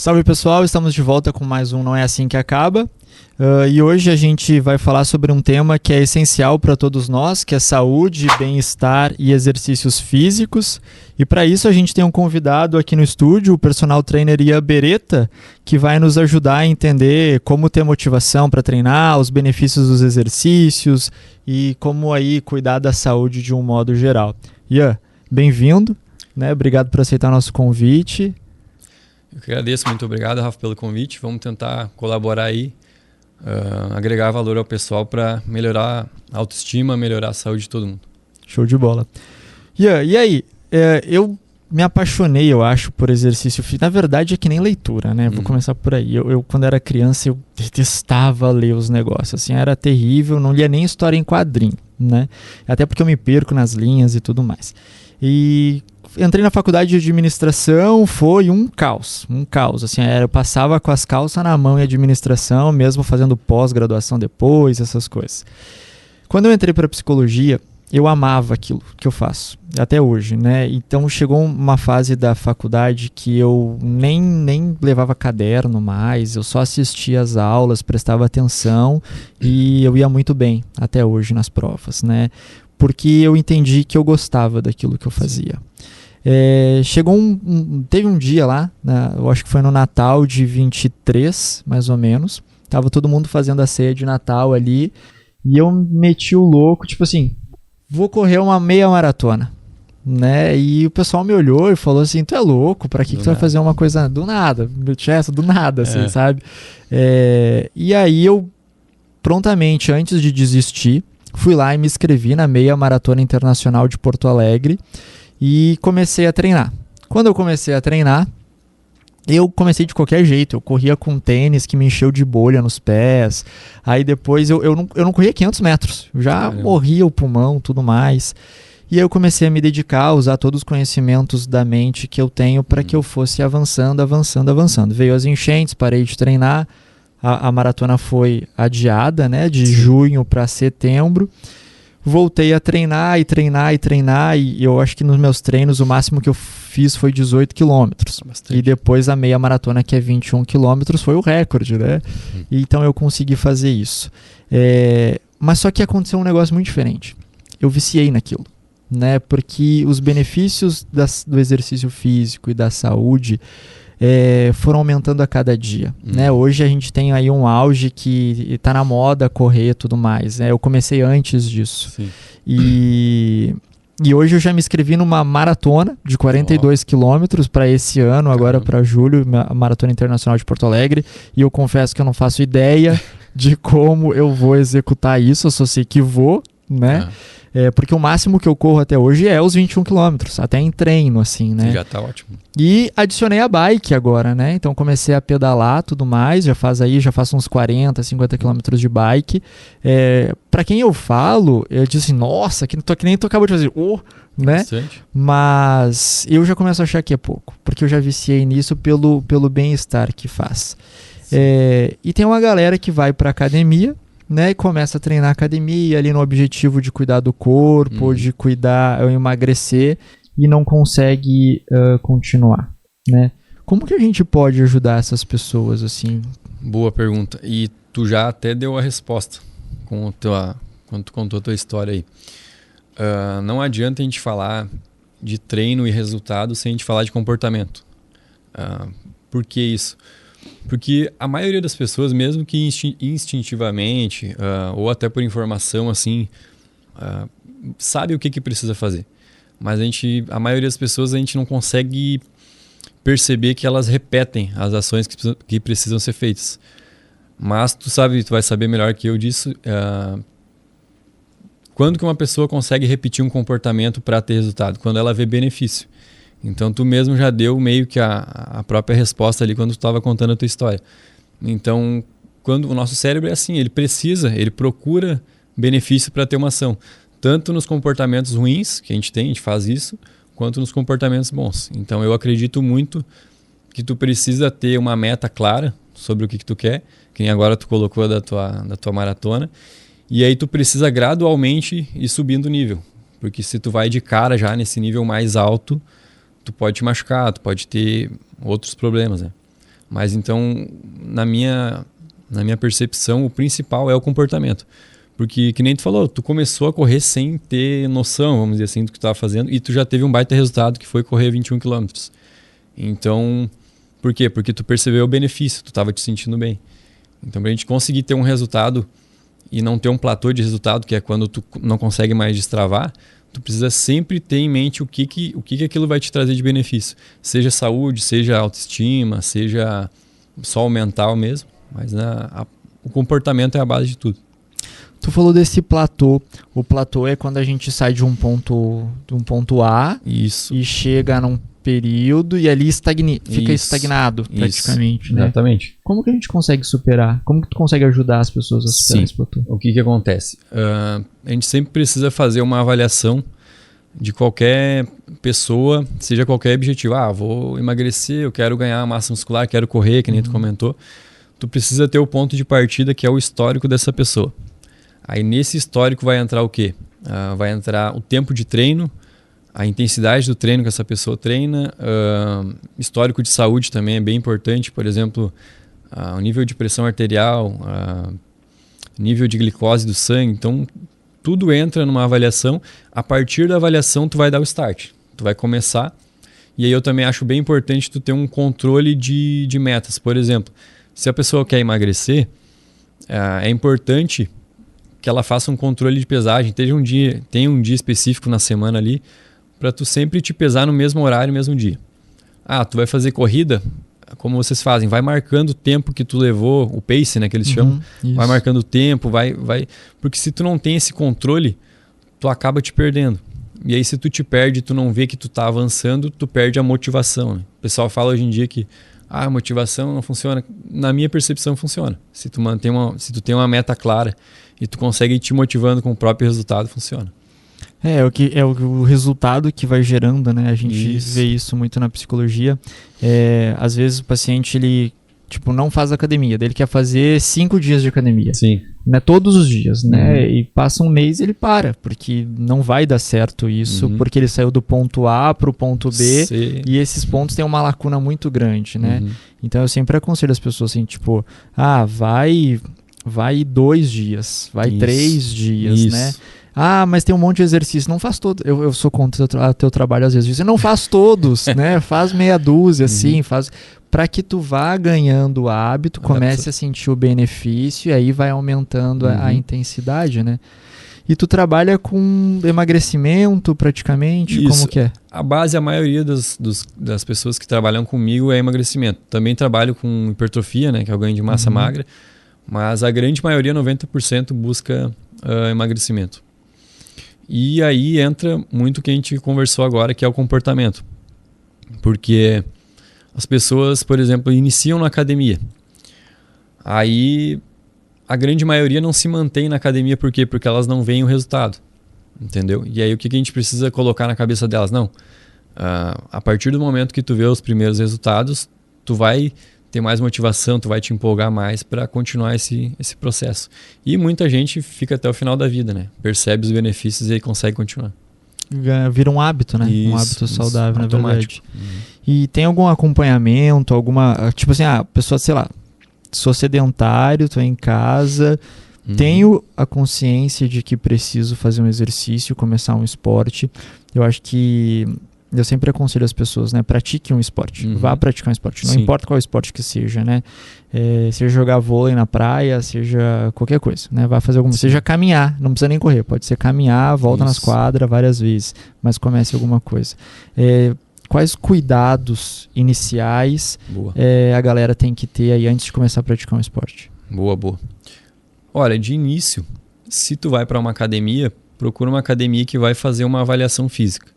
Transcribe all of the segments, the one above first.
Salve pessoal, estamos de volta com mais um Não É Assim Que Acaba. E hoje a gente vai falar sobre um tema que é essencial para todos nós, que é saúde, bem-estar e exercícios físicos. E para isso a gente tem um convidado aqui no estúdio, o personal trainer Ian Beretta, que vai nos ajudar a entender como ter motivação para treinar, os benefícios dos exercícios e como aí cuidar da saúde de um modo geral. Ian, bem-vindo, né? Obrigado por aceitar nosso convite. Eu que agradeço, muito obrigado, Rafa, pelo convite. Vamos tentar colaborar aí, agregar valor ao pessoal para melhorar a autoestima, melhorar a saúde de todo mundo. Show de bola. Ian, e aí? Eu me apaixonei, eu acho, por exercício físico. Na verdade, é que nem leitura, né? Vou começar por aí. Eu, quando era criança, eu detestava ler os negócios. Assim, era terrível, não lia nem história em quadrinho, né? Até porque eu me perco nas linhas e tudo mais. E entrei na faculdade de administração, foi um caos, assim, eu passava com as calças na mão em administração, mesmo fazendo pós-graduação depois, essas coisas. Quando eu entrei para psicologia, eu amava aquilo que eu faço, até hoje, né? Então chegou uma fase da faculdade que eu nem levava caderno mais, eu só assistia às aulas, prestava atenção e eu ia muito bem até hoje nas provas, né? Porque eu entendi que eu gostava daquilo que eu fazia. Teve um dia lá, eu acho que foi no Natal de 23, mais ou menos, tava todo mundo fazendo a ceia de Natal ali, e eu meti o louco, tipo assim, vou correr uma meia maratona, né? E o pessoal me olhou e falou assim, tu é louco, pra que tu vai fazer uma coisa do nada, do nada, assim, sabe? E aí eu, prontamente, antes de desistir, fui lá e me inscrevi na meia maratona internacional de Porto Alegre, e comecei a treinar. Quando eu comecei a treinar, eu comecei de qualquer jeito. Eu corria com tênis que me encheu de bolha nos pés. Aí depois eu não corria 500 metros. Eu já morria o pulmão, tudo mais. E aí eu comecei a me dedicar a usar todos os conhecimentos da mente que eu tenho para que eu fosse avançando. Veio as enchentes, parei de treinar. A maratona foi adiada, né, de junho para setembro. Voltei a treinar, e eu acho que nos meus treinos o máximo que eu fiz foi 18 quilômetros. E depois a meia maratona, que é 21 quilômetros, foi o recorde, né? Então eu consegui fazer isso. Mas só que aconteceu um negócio muito diferente. Eu viciei naquilo, né? Porque os benefícios do exercício físico e da saúde foram aumentando a cada dia, né? Hoje a gente tem aí um auge que está na moda correr e tudo mais, né? Eu comecei antes disso. E hoje eu já me inscrevi numa maratona de 42 quilômetros para esse ano, agora para julho, a Maratona Internacional de Porto Alegre, e eu confesso que eu não faço ideia de como eu vou executar isso, eu só sei que vou, né? Porque o máximo que eu corro até hoje é os 21 quilômetros, até em treino, assim, né? Já tá ótimo. E adicionei a bike agora, né? Então comecei a pedalar, tudo mais, já faço uns 40, 50 quilômetros de bike. Para quem eu falo, eu disse assim, nossa, que nem tu acabou de fazer, né? Bastante. Mas eu já começo a achar que é pouco, porque eu já viciei nisso pelo bem-estar que faz. E tem uma galera que vai pra academia, né, e começa a treinar academia ali no objetivo de cuidar do corpo, de emagrecer, e não consegue continuar, né? Como que a gente pode ajudar essas pessoas assim? Boa pergunta. E tu já até deu a resposta quando tu contou a tua história aí. Não adianta a gente falar de treino e resultado sem a gente falar de comportamento. Por que isso? Porque a maioria das pessoas, mesmo que instintivamente ou até por informação assim, sabe o que precisa fazer. Mas a maioria das pessoas a gente não consegue perceber que elas repetem as ações que precisam ser feitas. Mas tu vai saber melhor que eu disso, quando que uma pessoa consegue repetir um comportamento para ter resultado? Quando ela vê benefício. Então, tu mesmo já deu meio que a própria resposta ali quando tu estava contando a tua história. Então, quando o nosso cérebro é assim, ele procura benefício para ter uma ação. Tanto nos comportamentos ruins que a gente faz isso, quanto nos comportamentos bons. Então, eu acredito muito que tu precisa ter uma meta clara sobre o que tu quer, que nem agora tu colocou da tua maratona, e aí tu precisa gradualmente ir subindo o nível. Porque se tu vai de cara já nesse nível mais alto, tu pode te machucar, tu pode ter outros problemas, né? Mas então, na minha percepção, o principal é o comportamento. Porque, que nem tu falou, tu começou a correr sem ter noção, vamos dizer assim, do que tu estava fazendo, e tu já teve um baita resultado, que foi correr 21 km. Então, por quê? Porque tu percebeu o benefício, tu estava te sentindo bem. Então, para a gente conseguir ter um resultado e não ter um platô de resultado, que é quando tu não consegue mais destravar, tu precisa sempre ter em mente o que aquilo vai te trazer de benefício. Seja saúde, seja autoestima, seja só o mental mesmo, mas o comportamento é a base de tudo. Tu falou desse platô. O platô é quando a gente sai de um ponto A Isso. e chega num período e ali fica estagnado praticamente, né? Exatamente. Como que a gente consegue superar? Como que tu consegue ajudar as pessoas a superar esse platô? O que acontece? A gente sempre precisa fazer uma avaliação de qualquer pessoa, seja qualquer objetivo. Vou emagrecer, eu quero ganhar massa muscular, quero correr, que nem tu comentou. Tu precisa ter o ponto de partida, que é o histórico dessa pessoa. Aí nesse histórico vai entrar o quê? Vai entrar o tempo de treino, a intensidade do treino que essa pessoa treina, histórico de saúde também é bem importante, por exemplo, o nível de pressão arterial, nível de glicose do sangue. Então, tudo entra numa avaliação. A partir da avaliação, tu vai dar o start. Tu vai começar. E aí eu também acho bem importante tu ter um controle de metas. Por exemplo, se a pessoa quer emagrecer, é importante que ela faça um controle de pesagem. Tenha um dia específico na semana ali para tu sempre te pesar no mesmo horário, no mesmo dia. Tu vai fazer corrida, como vocês fazem, vai marcando o tempo que tu levou, o pace, né, que eles chamam. Isso. Vai marcando o tempo, vai... Porque se tu não tem esse controle, tu acaba te perdendo. E aí se tu te perde, tu não vê que tu tá avançando, tu perde a motivação, né? O pessoal fala hoje em dia que a motivação não funciona. Na minha percepção, funciona. Se tu tem uma meta clara e tu consegue ir te motivando com o próprio resultado, funciona. É o resultado que vai gerando, né? A gente vê isso muito na psicologia. Às vezes o paciente, ele não faz academia, daí ele quer fazer 5 dias de academia. Sim. Né? Todos os dias, né? E passa um mês e ele para, porque não vai dar certo isso, porque ele saiu do ponto A para o ponto B. Sim. E esses pontos têm uma lacuna muito grande, né? Então eu sempre aconselho as pessoas assim, vai 2 dias, vai 3 dias, né? Mas tem um monte de exercício, não faz todo. Eu sou contra o teu trabalho às vezes. Você não faz todos, né? Faz meia dúzia, assim, faz para que tu vá ganhando o hábito, comece a sentir o benefício e aí vai aumentando a intensidade, né? E tu trabalha com emagrecimento praticamente? Isso. Como que é? A base, a maioria das pessoas que trabalham comigo é emagrecimento. Também trabalho com hipertrofia, né? Que é o ganho de massa magra. Mas a grande maioria, 90%, busca emagrecimento. E aí entra muito o que a gente conversou agora, que é o comportamento. Porque as pessoas, por exemplo, iniciam na academia. Aí a grande maioria não se mantém na academia. Por quê? Porque elas não veem o resultado. Entendeu? E aí o que a gente precisa colocar na cabeça delas? Não. A partir do momento que tu vê os primeiros resultados, tu vai ter mais motivação, tu vai te empolgar mais para continuar esse processo. E muita gente fica até o final da vida, né? Percebe os benefícios e aí consegue continuar. Vira um hábito, né? Um hábito saudável, na verdade. E tem algum acompanhamento, a pessoa, sei lá, sou sedentário, tô em casa, tenho a consciência de que preciso fazer um exercício, começar um esporte. Eu acho que eu sempre aconselho as pessoas, né? Pratique um esporte. Vá praticar um esporte. Não importa qual esporte que seja, né? Seja jogar vôlei na praia, seja qualquer coisa, né? Vá fazer alguma... Seja caminhar. Não precisa nem correr. Pode ser caminhar, volta nas quadras várias vezes. Mas comece alguma coisa. Quais cuidados iniciais a galera tem que ter aí antes de começar a praticar um esporte? Boa. Olha, de início, se tu vai para uma academia, procura uma academia que vai fazer uma avaliação física.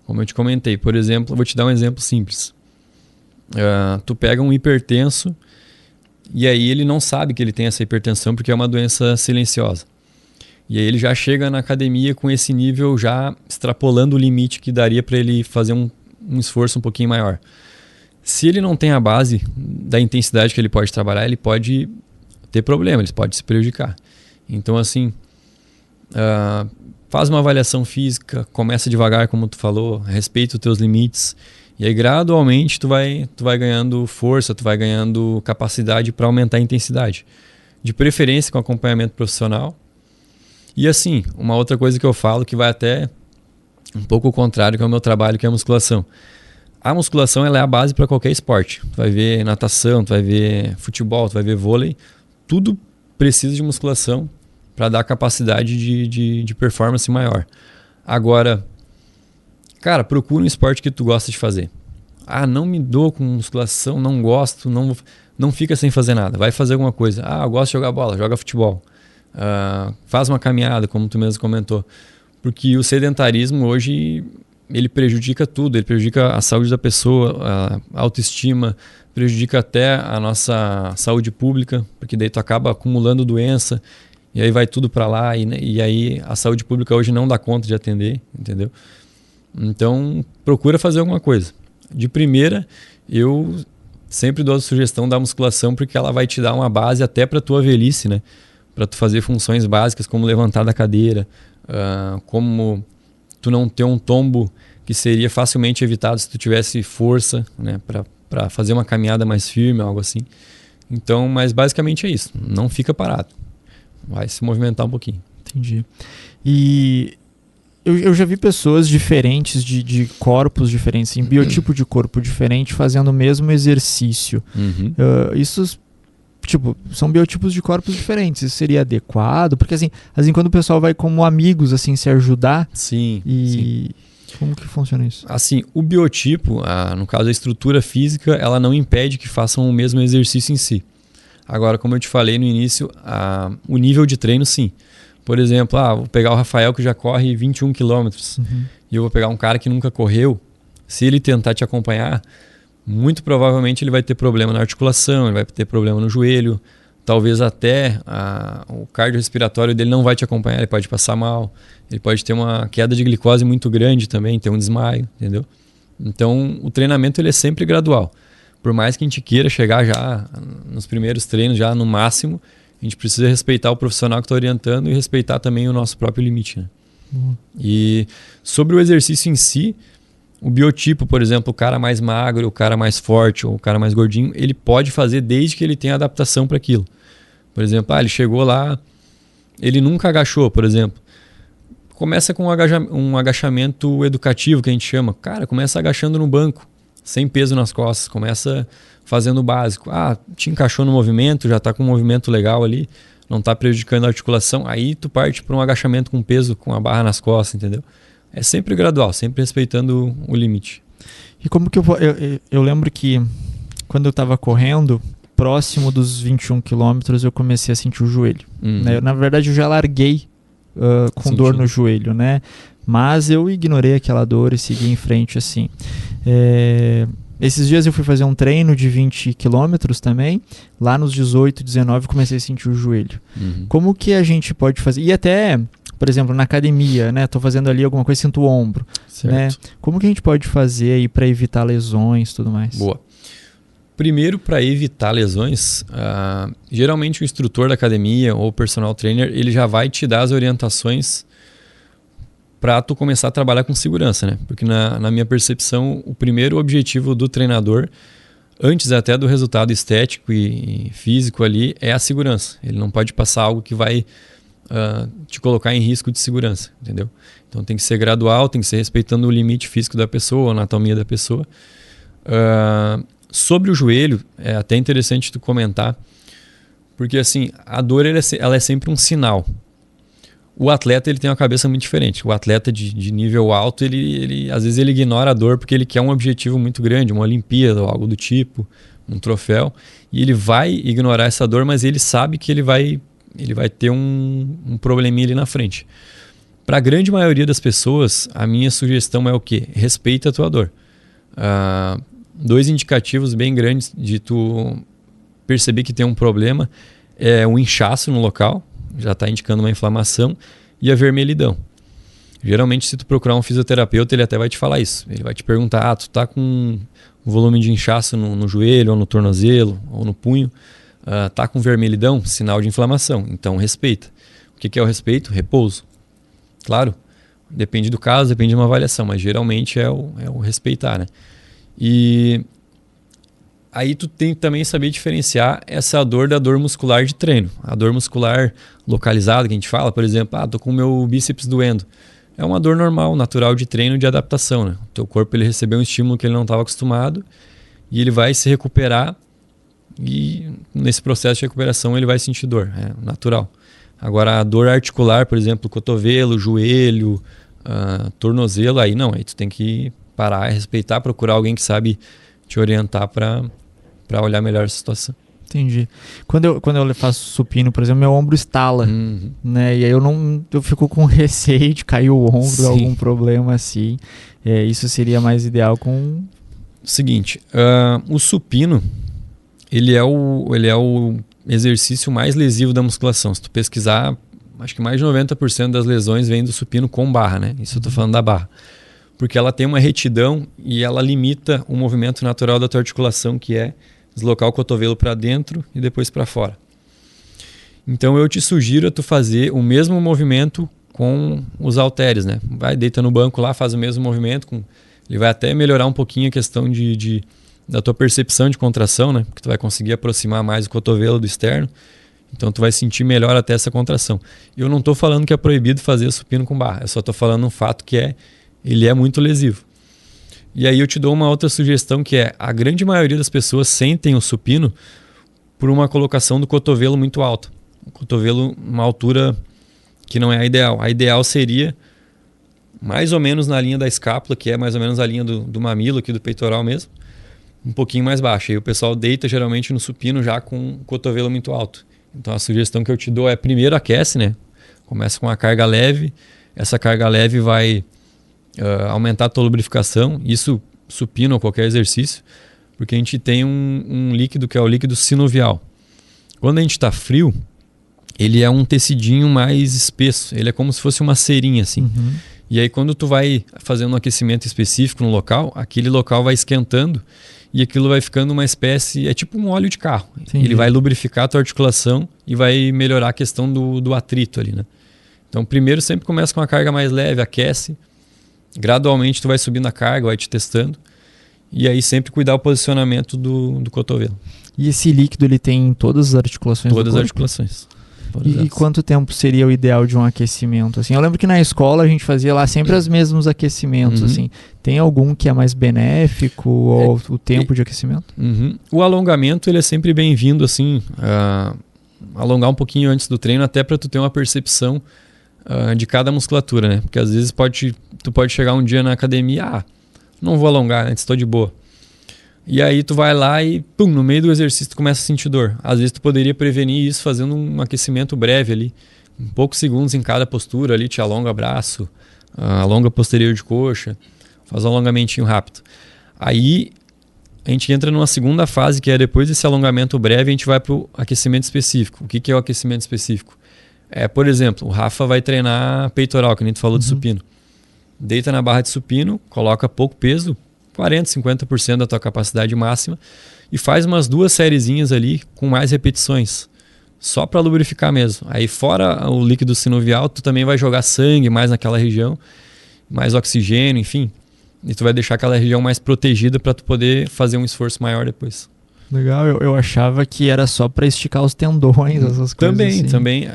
Como eu te comentei, por exemplo, eu vou te dar um exemplo simples. Tu pega um hipertenso e aí ele não sabe que ele tem essa hipertensão porque é uma doença silenciosa. E aí ele já chega na academia com esse nível já extrapolando o limite que daria para ele fazer um esforço um pouquinho maior. Se ele não tem a base da intensidade que ele pode trabalhar, ele pode ter problema, ele pode se prejudicar. Então, assim, faz uma avaliação física, começa devagar, como tu falou, respeita os teus limites E aí, gradualmente, tu vai ganhando força, tu vai ganhando capacidade para aumentar a intensidade. De preferência com acompanhamento profissional. E assim, uma outra coisa que eu falo que vai até um pouco o contrário que é o meu trabalho, que é a musculação. A musculação ela é a base para qualquer esporte. Tu vai ver natação, tu vai ver futebol, tu vai ver vôlei. Tudo precisa de musculação para dar capacidade de performance maior. Agora, cara, procura um esporte que tu gosta de fazer. Ah, não me dou com musculação, não gosto, não fica sem fazer nada. Vai fazer alguma coisa. Ah, eu gosto de jogar bola, joga futebol. Faz uma caminhada, como tu mesmo comentou. Porque o sedentarismo hoje, ele prejudica tudo. Ele prejudica a saúde da pessoa, a autoestima, prejudica até a nossa saúde pública, porque daí tu acaba acumulando doença, e aí vai tudo para lá, e aí a saúde pública hoje não dá conta de atender, entendeu? Então, procura fazer alguma coisa. De primeira, eu sempre dou a sugestão da musculação, porque ela vai te dar uma base até para tua velhice, né? Para tu fazer funções básicas, como levantar da cadeira, como tu não ter um tombo que seria facilmente evitado se tu tivesse força, né? Para fazer uma caminhada mais firme, algo assim. Então, mas basicamente é isso. Não fica parado. Vai se movimentar um pouquinho. Entendi. E eu já vi pessoas diferentes, de corpos diferentes, em biotipo de corpo diferente, fazendo o mesmo exercício. Uhum. Isso, tipo, são biotipos de corpos diferentes. Isso seria adequado? Porque, assim quando o pessoal vai como amigos, assim, se ajudar... Sim, e sim. Como que funciona isso? Assim, o biotipo, no caso a estrutura física, ela não impede que façam o mesmo exercício em si. Agora, como eu te falei no início, o nível de treino, sim. Por exemplo, vou pegar o Rafael que já corre 21 km e eu vou pegar um cara que nunca correu. Se ele tentar te acompanhar, muito provavelmente ele vai ter problema na articulação, ele vai ter problema no joelho, talvez até o cardiorrespiratório dele não vai te acompanhar, ele pode passar mal, ele pode ter uma queda de glicose muito grande também, ter um desmaio, entendeu? Então, o treinamento ele é sempre gradual. Por mais que a gente queira chegar já nos primeiros treinos, já no máximo, a gente precisa respeitar o profissional que está orientando e respeitar também o nosso próprio limite, né? E sobre o exercício em si, o biotipo, por exemplo, o cara mais magro, o cara mais forte ou o cara mais gordinho, ele pode fazer desde que ele tenha adaptação para aquilo. Por exemplo, ele chegou lá, ele nunca agachou, por exemplo. Começa com um agachamento educativo, que a gente chama. Cara, começa agachando no banco, sem peso nas costas. Começa fazendo o básico. Te encaixou no movimento, já está com um movimento legal ali, não está prejudicando a articulação. Aí tu parte para um agachamento com peso, com a barra nas costas, entendeu? É sempre gradual, sempre respeitando o limite. E como que eu lembro que quando eu estava correndo, próximo dos 21 quilômetros, eu comecei a sentir o joelho. Né? Na verdade, eu já larguei com dor no joelho, né? Mas eu ignorei aquela dor e segui em frente assim. Esses dias eu fui fazer um treino de 20 quilômetros também. Lá nos 18, 19, comecei a sentir o joelho. Como que a gente pode fazer? E até... Por exemplo, na academia, né? Tô fazendo ali alguma coisa, sinto o ombro. Certo. Né? Como que a gente pode fazer aí para evitar lesões e tudo mais? Boa. Primeiro, para evitar lesões, geralmente o instrutor da academia ou o personal trainer, ele já vai te dar as orientações para tu começar a trabalhar com segurança, né? Porque na minha percepção, o primeiro objetivo do treinador, antes até do resultado estético e físico ali, é a segurança. Ele não pode passar algo que vai... te colocar em risco de segurança, entendeu? Então tem que ser gradual, tem que ser respeitando o limite físico da pessoa, a anatomia da pessoa. Sobre o joelho, é até interessante tu comentar, porque assim, a dor ela é sempre um sinal. O atleta ele tem uma cabeça muito diferente. O atleta de nível alto, ele às vezes ele ignora a dor porque ele quer um objetivo muito grande, uma Olimpíada ou algo do tipo, um troféu, e ele vai ignorar essa dor, mas ele sabe que ele vai ter um probleminha ali na frente. Para a grande maioria das pessoas, a minha sugestão é o quê? Respeita a tua dor. 2 indicativos bem grandes de tu perceber que tem um problema é o inchaço no local, já está indicando uma inflamação, e a vermelhidão. Geralmente, se tu procurar um fisioterapeuta, ele até vai te falar isso. Ele vai te perguntar, tu tá com um volume de inchaço no joelho, ou no tornozelo, ou no punho, tá com vermelhidão, sinal de inflamação. Então, respeita. O que é o respeito? Repouso. Claro, depende do caso, depende de uma avaliação, mas geralmente é o respeitar, né? E aí tu tem que também saber diferenciar essa dor da dor muscular de treino. A dor muscular localizada que a gente fala, por exemplo, tô com o meu bíceps doendo. É uma dor normal, natural de treino, de adaptação, né? O teu corpo ele recebeu um estímulo que ele não estava acostumado e ele vai se recuperar e nesse processo de recuperação ele vai sentir dor, é natural. Agora a dor articular, por exemplo, cotovelo, joelho, tornozelo, aí não, aí tu tem que parar, respeitar, procurar alguém que sabe te orientar para olhar melhor essa situação. Entendi. Quando eu faço supino, por exemplo, meu ombro estala, né? E aí eu fico com receio de cair o ombro, algum problema assim. Isso seria mais ideal com... Seguinte, o supino, ele é o exercício mais lesivo da musculação. Se tu pesquisar, acho que mais de 90% das lesões vem do supino com barra, né? Isso eu tô falando da barra. Porque ela tem uma retidão e ela limita o movimento natural da tua articulação, que é deslocar o cotovelo para dentro e depois para fora. Então eu te sugiro a tu fazer o mesmo movimento com os halteres, né? Vai, deita no banco lá, faz o mesmo movimento. Ele vai até melhorar um pouquinho a questão da tua percepção de contração, né? Porque tu vai conseguir aproximar mais o cotovelo do externo. Então tu vai sentir melhor até essa contração. Eu não estou falando que é proibido fazer supino com barra. Eu só estou falando um fato que ele é muito lesivo. E aí eu te dou uma outra sugestão que a grande maioria das pessoas sentem o supino por uma colocação do cotovelo muito alta. O cotovelo uma altura que não é a ideal. A ideal seria mais ou menos na linha da escápula, que é mais ou menos a linha do mamilo aqui do peitoral mesmo, um pouquinho mais baixa. E o pessoal deita geralmente no supino já com o cotovelo muito alto. Então a sugestão que eu te dou primeiro aquece, né? Começa com uma carga leve. Essa carga leve vai aumentar a tua lubrificação, isso supino ou qualquer exercício, porque a gente tem um líquido que é o líquido sinovial. Quando a gente está frio, ele é um tecidinho mais espesso, ele é como se fosse uma cerinha assim. E aí quando tu vai fazendo um aquecimento específico no local, aquele local vai esquentando e aquilo vai ficando uma espécie, é tipo um óleo de carro. Entendi. Ele vai lubrificar a tua articulação e vai melhorar a questão do atrito ali, né? Então primeiro sempre começa com uma carga mais leve, aquece. Gradualmente tu vai subindo a carga, vai te testando. E aí sempre cuidar o posicionamento do cotovelo. E esse líquido ele tem em todas as articulações do corpo? Todas as articulações. E quanto tempo seria o ideal de um aquecimento? Assim, eu lembro que na escola a gente fazia lá sempre os mesmos aquecimentos. Assim. Tem algum que é mais benéfico ou o tempo de aquecimento? O alongamento ele é sempre bem-vindo, assim, alongar um pouquinho antes do treino, até para tu ter uma percepção de cada musculatura, né? Porque às vezes tu pode chegar um dia na academia, não vou alongar, antes estou de boa. E aí tu vai lá e, no meio do exercício tu começa a sentir dor. Às vezes tu poderia prevenir isso fazendo um aquecimento breve ali, em poucos segundos em cada postura ali, te alonga braço, alonga posterior de coxa, faz um alongamentinho rápido. Aí a gente entra numa segunda fase, que é depois desse alongamento breve, a gente vai para o aquecimento específico. O que é o aquecimento específico? Por exemplo, o Rafa vai treinar peitoral, que a gente falou de supino. Deita na barra de supino, coloca pouco peso, 40%, 50% da tua capacidade máxima, e faz umas 2 sériezinhas ali com mais repetições, só para lubrificar mesmo. Aí fora o líquido sinovial, tu também vai jogar sangue mais naquela região, mais oxigênio, enfim. E tu vai deixar aquela região mais protegida para tu poder fazer um esforço maior depois. Legal, eu achava que era só para esticar os tendões, essas coisas assim. Também.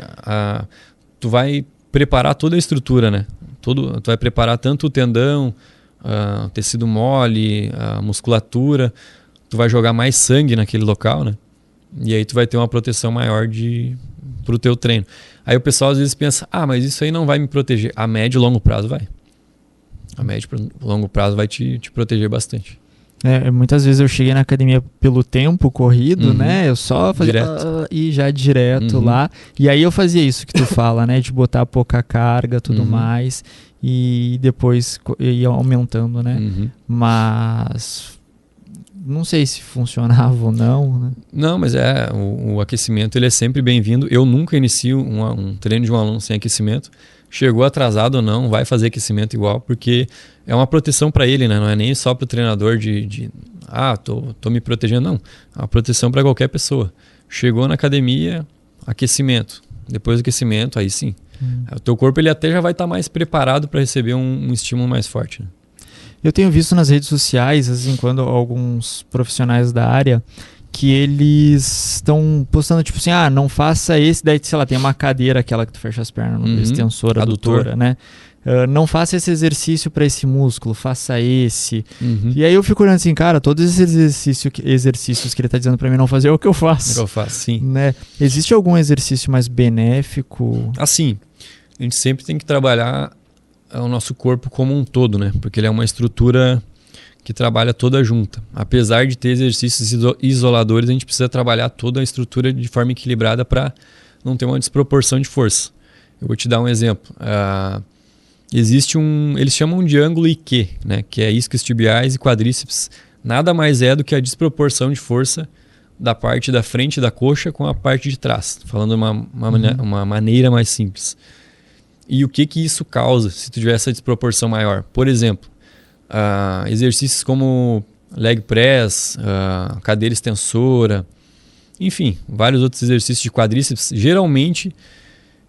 Tu vai preparar toda a estrutura, né? Tu vai preparar tanto o tendão, o tecido mole, a musculatura. Tu vai jogar mais sangue naquele local, né? E aí tu vai ter uma proteção maior pro teu treino. Aí o pessoal às vezes pensa, mas isso aí não vai me proteger. A médio e longo prazo vai. A médio e longo prazo vai te proteger bastante. Muitas vezes eu cheguei na academia pelo tempo corrido, né? Eu só fazia e já direto lá. E aí eu fazia isso que tu fala, né? De botar pouca carga, tudo mais. E depois ia aumentando, né? Mas não sei se funcionava ou não, né? Não, mas o aquecimento ele é sempre bem-vindo. Eu nunca inicio um treino de um aluno sem aquecimento. Chegou atrasado ou não, vai fazer aquecimento igual, porque é uma proteção para ele, né? Não é nem só para o treinador tô me protegendo, não. É uma proteção para qualquer pessoa. Chegou na academia, aquecimento. Depois do aquecimento, aí sim. O teu corpo ele até já vai estar mais preparado para receber um estímulo mais forte, né? Eu tenho visto nas redes sociais, às vezes em quando, alguns profissionais da área que eles estão postando, tipo assim, não faça esse, daí, sei lá, tem uma cadeira, aquela que tu fecha as pernas, extensora, adutora, né? Não faça esse exercício para esse músculo, faça esse. E aí eu fico olhando assim, cara, todos esses exercícios que ele tá dizendo para mim não fazer é o que eu faço. É o que eu faço, sim. Né? Existe algum exercício mais benéfico? Assim, a gente sempre tem que trabalhar o nosso corpo como um todo, né? Porque ele é uma estrutura que trabalha toda junta. Apesar de ter exercícios isoladores, a gente precisa trabalhar toda a estrutura de forma equilibrada para não ter uma desproporção de força. Eu vou te dar um exemplo. Existe eles chamam de ângulo IQ, né? Que é isquios tibiais e quadríceps. Nada mais é do que a desproporção de força da parte da frente da coxa com a parte de trás. Falando uma maneira mais simples. E o que isso causa se tu tiver essa desproporção maior? Por exemplo, exercícios como leg press, cadeira extensora, enfim, vários outros exercícios de quadríceps, geralmente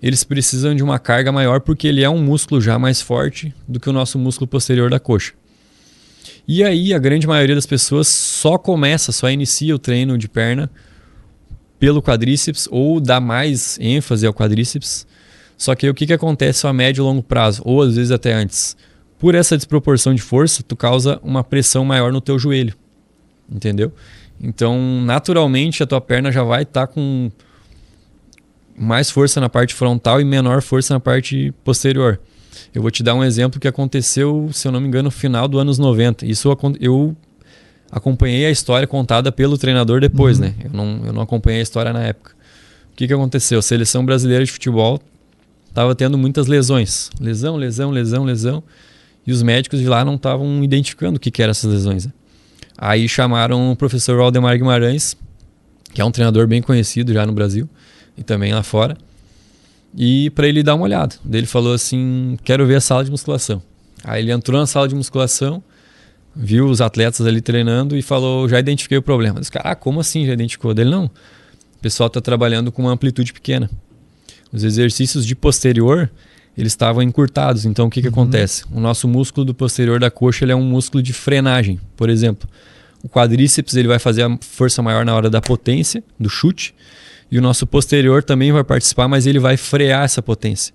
eles precisam de uma carga maior porque ele é um músculo já mais forte do que o nosso músculo posterior da coxa. E aí a grande maioria das pessoas só inicia o treino de perna pelo quadríceps ou dá mais ênfase ao quadríceps. Só que aí o que acontece a médio e longo prazo, ou às vezes até antes? Por essa desproporção de força, tu causa uma pressão maior no teu joelho, entendeu? Então, naturalmente, a tua perna já vai estar com mais força na parte frontal e menor força na parte posterior. Eu vou te dar um exemplo que aconteceu, se eu não me engano, no final dos anos 90. Isso eu acompanhei a história contada pelo treinador depois, né? Eu não acompanhei a história na época. O que aconteceu? A seleção brasileira de futebol estava tendo muitas lesões. Lesão. E os médicos de lá não estavam identificando o que eram essas lesões. Né? Aí chamaram o professor Waldemar Guimarães, que é um treinador bem conhecido já no Brasil e também lá fora, e para ele dar uma olhada. Daí ele falou assim, quero ver a sala de musculação. Aí ele entrou na sala de musculação, viu os atletas ali treinando e falou, já identifiquei o problema. Disse, como assim já identificou? Dele, não, o pessoal está trabalhando com uma amplitude pequena. Os exercícios de posterior, eles estavam encurtados. Então, o que acontece? O nosso músculo do posterior da coxa ele é um músculo de frenagem. Por exemplo, o quadríceps ele vai fazer a força maior na hora da potência, do chute. E o nosso posterior também vai participar, mas ele vai frear essa potência.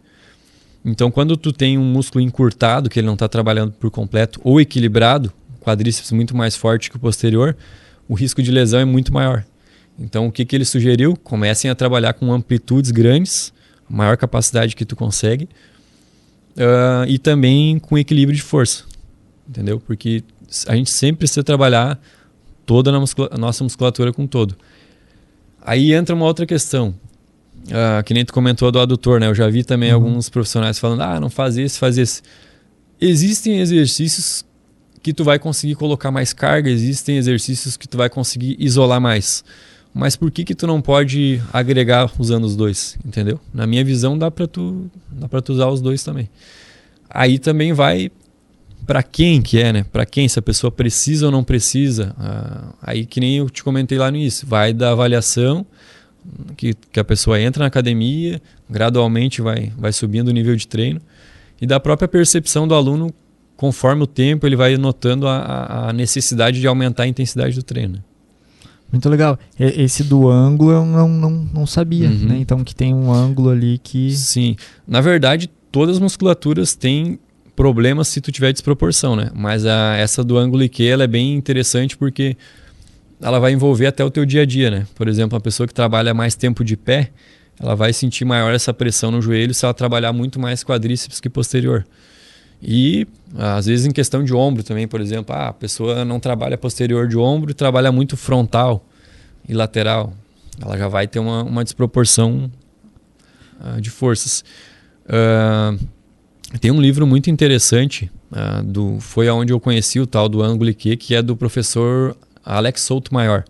Então, quando tu tem um músculo encurtado, que ele não está trabalhando por completo, ou equilibrado, o quadríceps muito mais forte que o posterior, o risco de lesão é muito maior. Então, o que ele sugeriu? Comecem a trabalhar com amplitudes grandes, maior capacidade que tu consegue, e também com equilíbrio de força, entendeu? Porque a gente sempre precisa trabalhar toda a nossa musculatura com todo. Aí entra uma outra questão, que nem tu comentou do adutor, né? Eu já vi também alguns profissionais falando, não faz esse, faz esse. Existem exercícios que tu vai conseguir colocar mais carga, existem exercícios que tu vai conseguir isolar mais. Mas por que tu não pode agregar usando os dois, entendeu? Na minha visão dá pra tu usar os dois também. Aí também vai para quem que é, né? Para quem, se a pessoa precisa ou não precisa. Aí que nem eu te comentei lá no início, vai da avaliação que a pessoa entra na academia, gradualmente vai subindo o nível de treino e da própria percepção do aluno, conforme o tempo ele vai notando a necessidade de aumentar a intensidade do treino. Muito legal. Esse do ângulo eu não sabia, né? Então que tem um ângulo ali que... Sim. Na verdade, todas as musculaturas têm problemas se tu tiver desproporção, né? Mas essa do ângulo IQ, ela é bem interessante porque ela vai envolver até o teu dia a dia, né? Por exemplo, uma pessoa que trabalha mais tempo de pé, ela vai sentir maior essa pressão no joelho se ela trabalhar muito mais quadríceps que posterior. E às vezes em questão de ombro também, por exemplo, a pessoa não trabalha posterior de ombro e trabalha muito frontal e lateral. Ela já vai ter uma desproporção de forças. Tem um livro muito interessante, foi onde eu conheci o tal do ângulo IQ, que é do professor Alex Souto-Maior.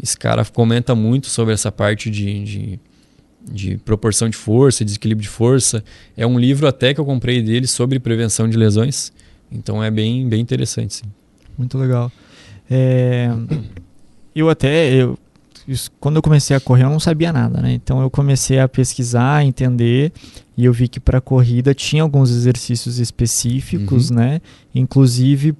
Esse cara comenta muito sobre essa parte de proporção de força, desequilíbrio de força. É um livro até que eu comprei dele sobre prevenção de lesões. Então é bem interessante, sim. Muito legal. quando eu comecei a correr eu não sabia nada, né? Então eu comecei a pesquisar, a entender, e eu vi que para corrida tinha alguns exercícios específicos, né? Inclusive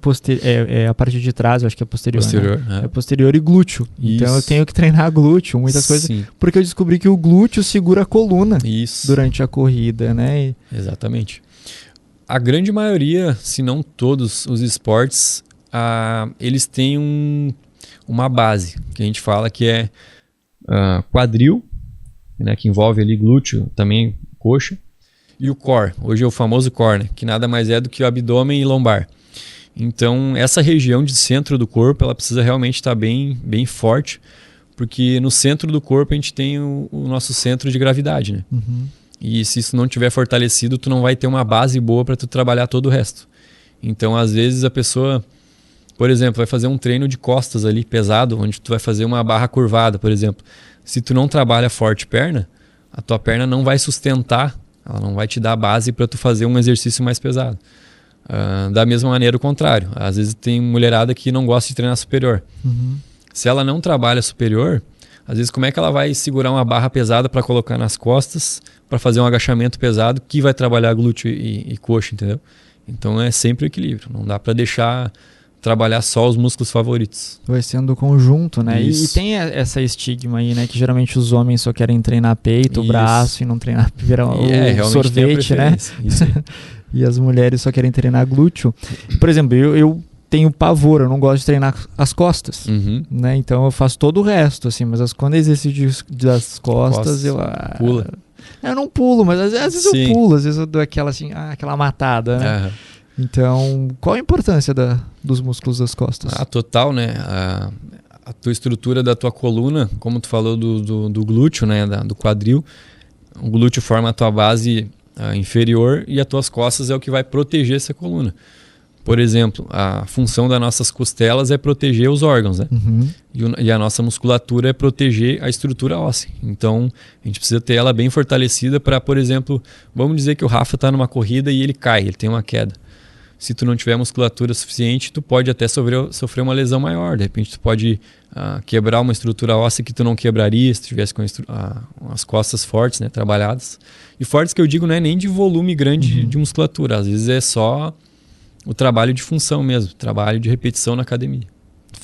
a parte de trás, eu acho que é posterior, né? É posterior e glúteo. Isso. Então eu tenho que treinar glúteo, muitas coisas, porque eu descobri que o glúteo segura a coluna durante a corrida, né? Exatamente. A grande maioria, se não todos os esportes, eles têm uma base, que a gente fala que é quadril, né, que envolve ali glúteo, também coxa, e o core, hoje é o famoso core, né, que nada mais é do que o abdômen e lombar. Então, essa região de centro do corpo, ela precisa realmente estar bem, bem forte, porque no centro do corpo a gente tem o nosso centro de gravidade, né? Uhum. E se isso não tiver fortalecido, tu não vai ter uma base boa para tu trabalhar todo o resto. Então, às vezes, a pessoa, por exemplo, vai fazer um treino de costas ali, pesado, onde tu vai fazer uma barra curvada, por exemplo. Se tu não trabalha forte perna, a tua perna não vai sustentar, ela não vai te dar base para tu fazer um exercício mais pesado. Da mesma maneira, o contrário. Às vezes tem mulherada que não gosta de treinar superior. Uhum. Se ela não trabalha superior, às vezes como é que ela vai segurar uma barra pesada para colocar nas costas, para fazer um agachamento pesado que vai trabalhar glúteo e coxa, entendeu? Então é sempre o equilíbrio. Não dá para deixar trabalhar só os músculos favoritos. Vai sendo conjunto, né? E Isso. tem essa estigma aí, né? Que geralmente os homens só querem treinar peito, braço e não treinar o sorvete, né? Isso aí. E as mulheres só querem treinar glúteo. Por exemplo, eu tenho pavor, eu não gosto de treinar as costas, né? Então eu faço todo o resto, assim, mas quando exercício das costas, eu... Pula. Eu não pulo, mas às vezes eu pulo, às vezes eu dou aquela assim, aquela matada, né? Então, qual a importância dos músculos das costas? Total, né? A tua estrutura da tua coluna, como tu falou do glúteo, né? Do quadril, o glúteo forma a tua base inferior e as tuas costas é o que vai proteger essa coluna. Por exemplo, a função das nossas costelas é proteger os órgãos, né? Uhum. E a nossa musculatura é proteger a estrutura óssea. Então, a gente precisa ter ela bem fortalecida para, por exemplo, vamos dizer que o Rafa está numa corrida e ele cai, ele tem uma queda. Se tu não tiver musculatura suficiente, tu pode até sofrer uma lesão maior. De repente, tu pode quebrar uma estrutura óssea que tu não quebraria se tu tivesse com as costas fortes, né, trabalhadas. E fortes que eu digo não é nem de volume grande de musculatura. Às vezes é só o trabalho de função mesmo, trabalho de repetição na academia.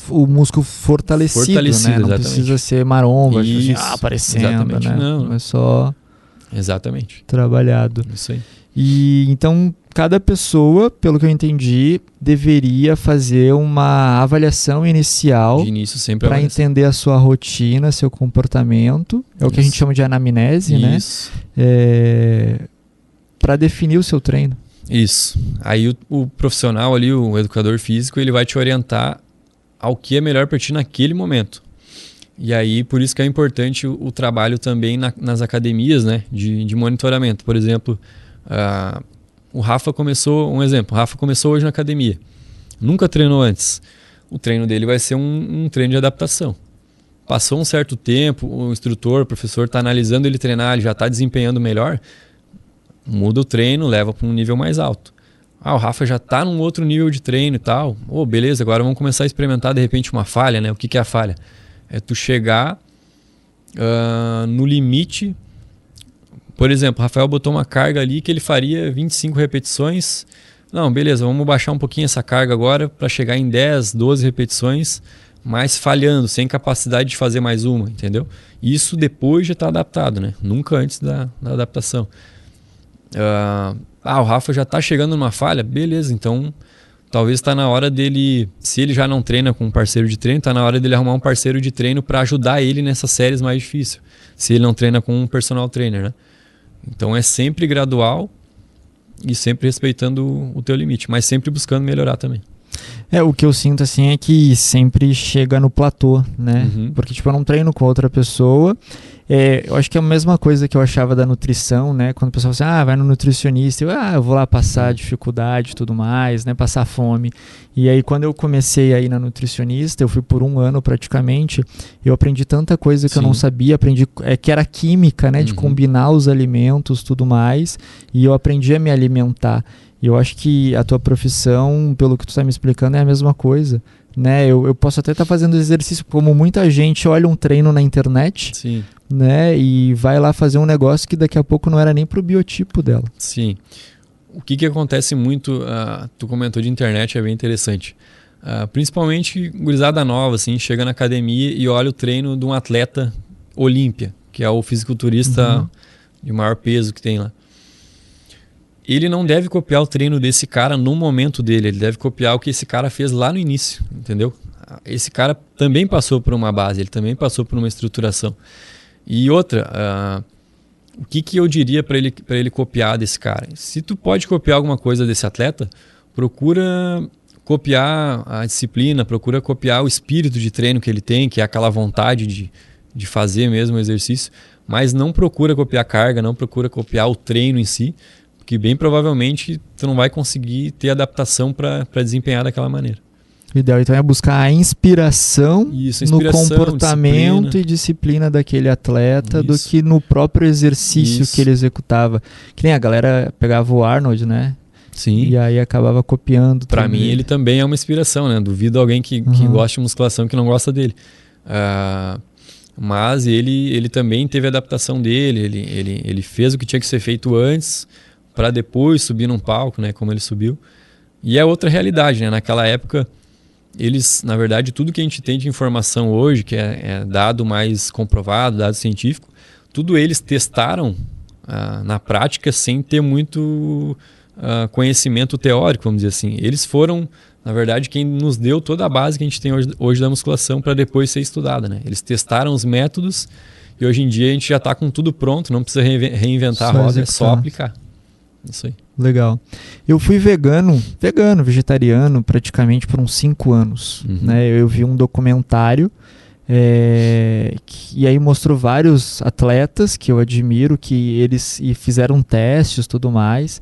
O músculo fortalecido, né? Não exatamente. precisa ser maromba, Isso, assim, aparecendo, exatamente, né? não. É só Exatamente. trabalhado. Isso aí. E então, cada pessoa, pelo que eu entendi, deveria fazer uma avaliação inicial De início sempre para entender a sua rotina, seu comportamento. É o que a gente chama de anamnese, né? Isso. Para definir o seu treino. Isso. Aí o profissional ali, o educador físico, ele vai te orientar ao que é melhor para ti naquele momento. E aí, por isso que é importante o trabalho também nas academias, né, de monitoramento. Por exemplo, o Rafa começou, um exemplo, o Rafa começou hoje na academia. Nunca treinou antes. O treino dele vai ser um treino de adaptação. Passou um certo tempo, o instrutor, o professor está analisando ele treinar, ele já está desempenhando melhor, muda o treino, leva para um nível mais alto. O Rafa já está num outro nível de treino e tal. Beleza, agora vamos começar a experimentar de repente uma falha, né? O que é a falha? É tu chegar no limite. Por exemplo, o Rafael botou uma carga ali que ele faria 25 repetições. Não, beleza, vamos baixar um pouquinho essa carga agora para chegar em 10, 12 repetições, mas falhando, sem capacidade de fazer mais uma, entendeu? Isso depois já está adaptado, né? Nunca antes da adaptação. O Rafa já está chegando numa falha, beleza, então talvez está na hora dele, se ele já não treina com um parceiro de treino, está na hora dele arrumar um parceiro de treino para ajudar ele nessas séries mais difíceis, se ele não treina com um personal trainer, né? Então é sempre gradual e sempre respeitando o teu limite, mas sempre buscando melhorar também. O que eu sinto assim é que sempre chega no platô, né? Porque tipo, eu não treino com outra pessoa. Eu acho que é a mesma coisa que eu achava da nutrição, né? Quando o pessoal fala assim, vai no nutricionista, eu vou lá passar dificuldade e tudo mais, né? Passar fome. E aí quando eu comecei a ir na nutricionista, eu fui por 1 ano praticamente, eu aprendi tanta coisa que eu não sabia, aprendi que era química, né? De combinar os alimentos, tudo mais, e eu aprendi a me alimentar. E eu acho que a tua profissão, pelo que tu está me explicando, é a mesma coisa, né? Eu posso até estar fazendo exercício, como muita gente olha um treino na internet, Sim. né? E vai lá fazer um negócio que daqui a pouco não era nem pro biotipo dela. Sim. O que acontece muito, tu comentou de internet, é bem interessante. Principalmente gurizada nova, assim, chega na academia e olha o treino de um atleta Olímpia, que é o fisiculturista de maior peso que tem lá. Ele não deve copiar o treino desse cara no momento dele, ele deve copiar o que esse cara fez lá no início, entendeu? Esse cara também passou por uma base, ele também passou por uma estruturação. E outra, o que eu diria para ele copiar desse cara? Se tu pode copiar alguma coisa desse atleta, procura copiar a disciplina, procura copiar o espírito de treino que ele tem, que é aquela vontade de fazer mesmo o exercício, mas não procura copiar a carga, não procura copiar o treino em si, porque bem provavelmente tu não vai conseguir ter adaptação para desempenhar daquela maneira. O ideal então é buscar a inspiração, no comportamento e disciplina daquele atleta do que no próprio exercício que ele executava. Que nem a galera pegava o Arnold, né? Sim. E aí acabava copiando. Para mim ele também é uma inspiração, né? Duvido alguém que gosta de musculação que não gosta dele. Mas ele também teve a adaptação dele, ele fez o que tinha que ser feito antes para depois subir num palco, né? Como ele subiu. E é outra realidade, né? Naquela época, eles, na verdade, tudo que a gente tem de informação hoje, que é dado mais comprovado, dado científico, tudo eles testaram na prática sem ter muito conhecimento teórico, vamos dizer assim. Eles foram, na verdade, quem nos deu toda a base que a gente tem hoje da musculação para depois ser estudada, né? Eles testaram os métodos e hoje em dia a gente já está com tudo pronto, não precisa reinventar a roda, é só aplicar. Isso aí. Legal. Eu fui vegano, vegetariano, praticamente por uns 5 anos. Né? Eu vi um documentário e aí mostrou vários atletas que eu admiro, que eles fizeram testes e tudo mais,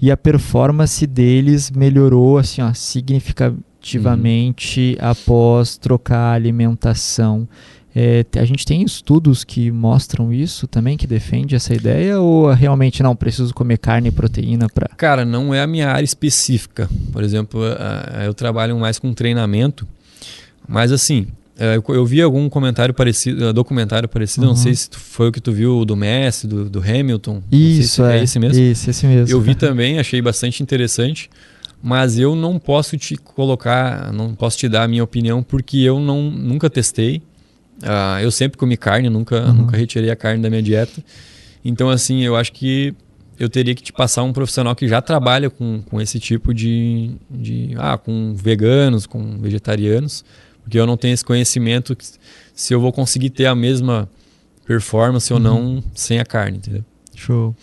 e a performance deles melhorou assim, ó, significativamente após trocar a alimentação. A gente tem estudos que mostram isso também, que defende essa ideia, ou realmente não, preciso comer carne e proteína para... Cara, não é a minha área específica. Por exemplo, eu trabalho mais com treinamento, mas assim, eu vi algum documentário parecido, não sei se foi o que tu viu do Messi, do Hamilton. Isso, é esse mesmo? Esse mesmo. Eu vi também, achei bastante interessante, mas eu não posso te dar a minha opinião, porque eu nunca testei. Eu sempre comi carne, nunca retirei a carne da minha dieta. Então, assim, eu acho que eu teria que te passar um profissional que já trabalha com esse tipo com veganos, com vegetarianos, porque eu não tenho esse conhecimento se eu vou conseguir ter a mesma performance ou não sem a carne, entendeu? Show.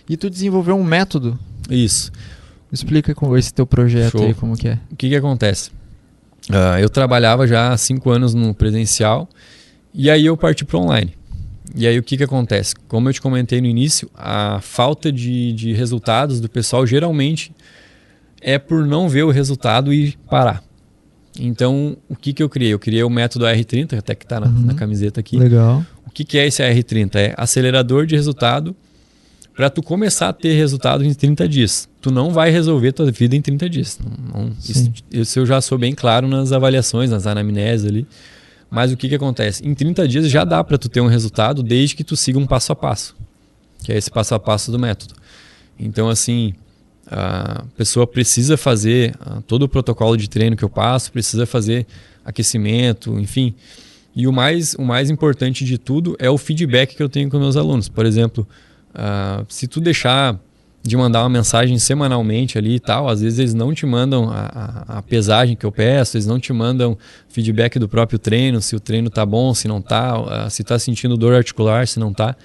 E tu desenvolveu um método? Isso. Explica com esse teu projeto aí, como que é. O que acontece? Eu trabalhava já há 5 anos no presencial, e aí eu parti para online. E aí o que acontece? Como eu te comentei no início, a falta de resultados do pessoal geralmente é por não ver o resultado e parar. Então, o que eu criei? Eu criei o método AR30, até que está na camiseta aqui. Legal. O que é esse AR30? É acelerador de resultado para tu começar a ter resultado em 30 dias. Tu não vai resolver tua vida em 30 dias. Isso eu já sou bem claro nas avaliações, nas anamneses ali. Mas o que acontece? Em 30 dias já dá para tu ter um resultado desde que tu siga um passo a passo, que é esse passo a passo do método. Então, assim, a pessoa precisa fazer todo o protocolo de treino que eu passo, precisa fazer aquecimento, enfim. E o mais importante de tudo é o feedback que eu tenho com meus alunos. Por exemplo, se tu deixar de mandar uma mensagem semanalmente ali e tal, às vezes eles não te mandam a pesagem que eu peço, eles não te mandam feedback do próprio treino, se o treino tá bom, se não tá, se tá sentindo dor articular, se não tá.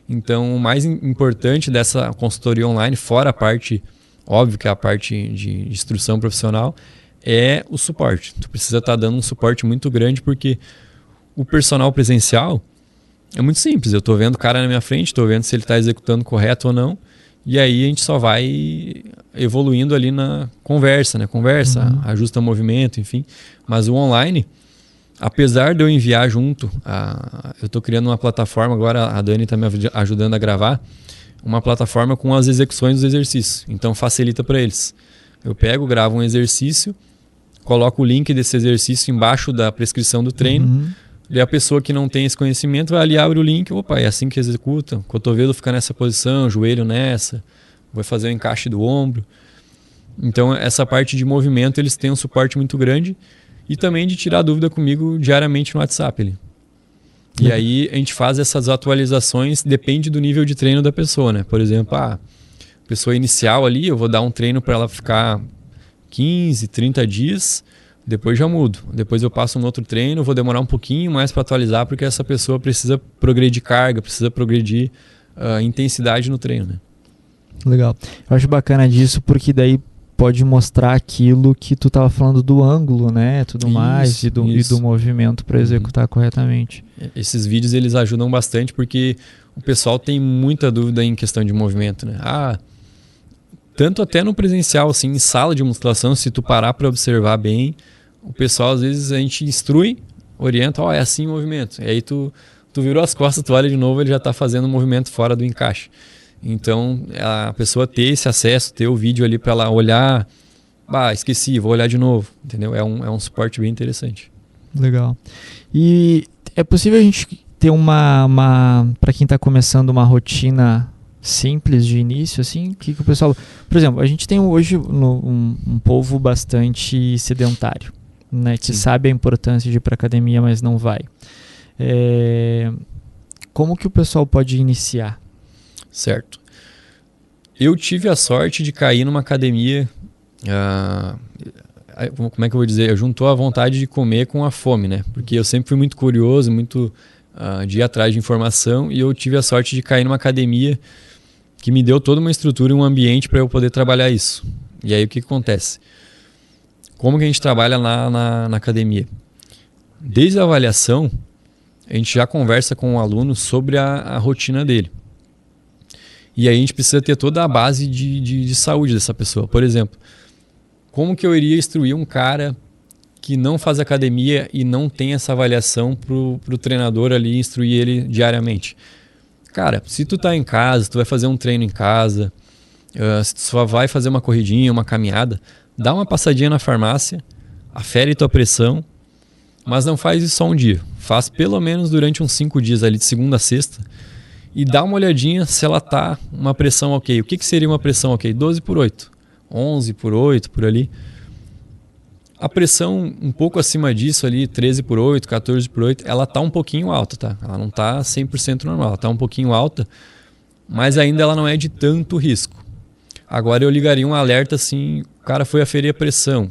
Então, o mais importante dessa consultoria online, fora a parte, óbvio que é a parte de instrução profissional, é o suporte. Tu precisa estar dando um suporte muito grande, porque o personal presencial é muito simples. Eu estou vendo o cara na minha frente, estou vendo se ele está executando correto ou não. E aí a gente só vai evoluindo ali na conversa, né? Ajusta movimento, enfim. Mas o online, apesar de eu enviar junto, eu estou criando uma plataforma agora, a Dani está me ajudando a gravar, uma plataforma com as execuções dos exercícios. Então facilita para eles. Eu pego, gravo um exercício, coloco o link desse exercício embaixo da prescrição do treino, e a pessoa que não tem esse conhecimento vai ali, abre o link, opa, é assim que executa, o cotovelo fica nessa posição, o joelho nessa, vai fazer o encaixe do ombro. Então essa parte de movimento eles têm um suporte muito grande e também de tirar dúvida comigo diariamente no WhatsApp ali. E aí a gente faz essas atualizações, depende do nível de treino da pessoa, né? Por exemplo, pessoa inicial ali, eu vou dar um treino para ela ficar 15, 30 dias, depois já mudo. Depois eu passo um outro treino, vou demorar um pouquinho mais para atualizar, porque essa pessoa precisa progredir carga, precisa progredir intensidade no treino, né? Legal. Eu acho bacana disso, porque daí pode mostrar aquilo que tu estava falando do ângulo, né? Tudo mais, e do movimento para executar corretamente. Esses vídeos eles ajudam bastante, porque o pessoal tem muita dúvida em questão de movimento, né? Tanto até no presencial, assim, em sala de musculação, se tu parar para observar bem, o pessoal, às vezes, a gente instrui, orienta, é assim o movimento. E aí tu virou as costas, tu olha de novo, ele já está fazendo um movimento fora do encaixe. Então, a pessoa ter esse acesso, ter o vídeo ali para ela olhar, esqueci, vou olhar de novo, entendeu? É um suporte bem interessante. Legal. E é possível a gente ter para quem está começando, uma rotina simples de início, assim, que o pessoal... Por exemplo, a gente tem hoje um povo bastante sedentário, né, que sabe a importância de ir para academia, mas não vai. Como que o pessoal pode iniciar? Certo. Eu tive a sorte de cair numa academia, como é que eu vou dizer? Eu juntou a vontade de comer com a fome, né? Porque eu sempre fui muito curioso, muito de ir atrás de informação, e eu tive a sorte de cair numa academia que me deu toda uma estrutura e um ambiente para eu poder trabalhar isso. E aí o que acontece? Como que a gente trabalha na academia? Desde a avaliação, a gente já conversa com o aluno sobre a rotina dele. E aí a gente precisa ter toda a base de saúde dessa pessoa. Por exemplo, como que eu iria instruir um cara que não faz academia e não tem essa avaliação para o treinador ali instruir ele diariamente? Cara, se tu tá em casa, tu vai fazer um treino em casa, se tu só vai fazer uma corridinha, uma caminhada, dá uma passadinha na farmácia, afere tua pressão, mas não faz isso só um dia. Faz pelo menos durante uns 5 dias ali, de segunda a sexta, e dá uma olhadinha se ela tá uma pressão ok. O que seria uma pressão ok? 12/8, 11/8, por ali. A pressão um pouco acima disso ali, 13/8, 14/8, ela tá um pouquinho alta, tá? Ela não tá 100% normal, ela tá um pouquinho alta, mas ainda ela não é de tanto risco. Agora eu ligaria um alerta assim, o cara foi aferir a pressão.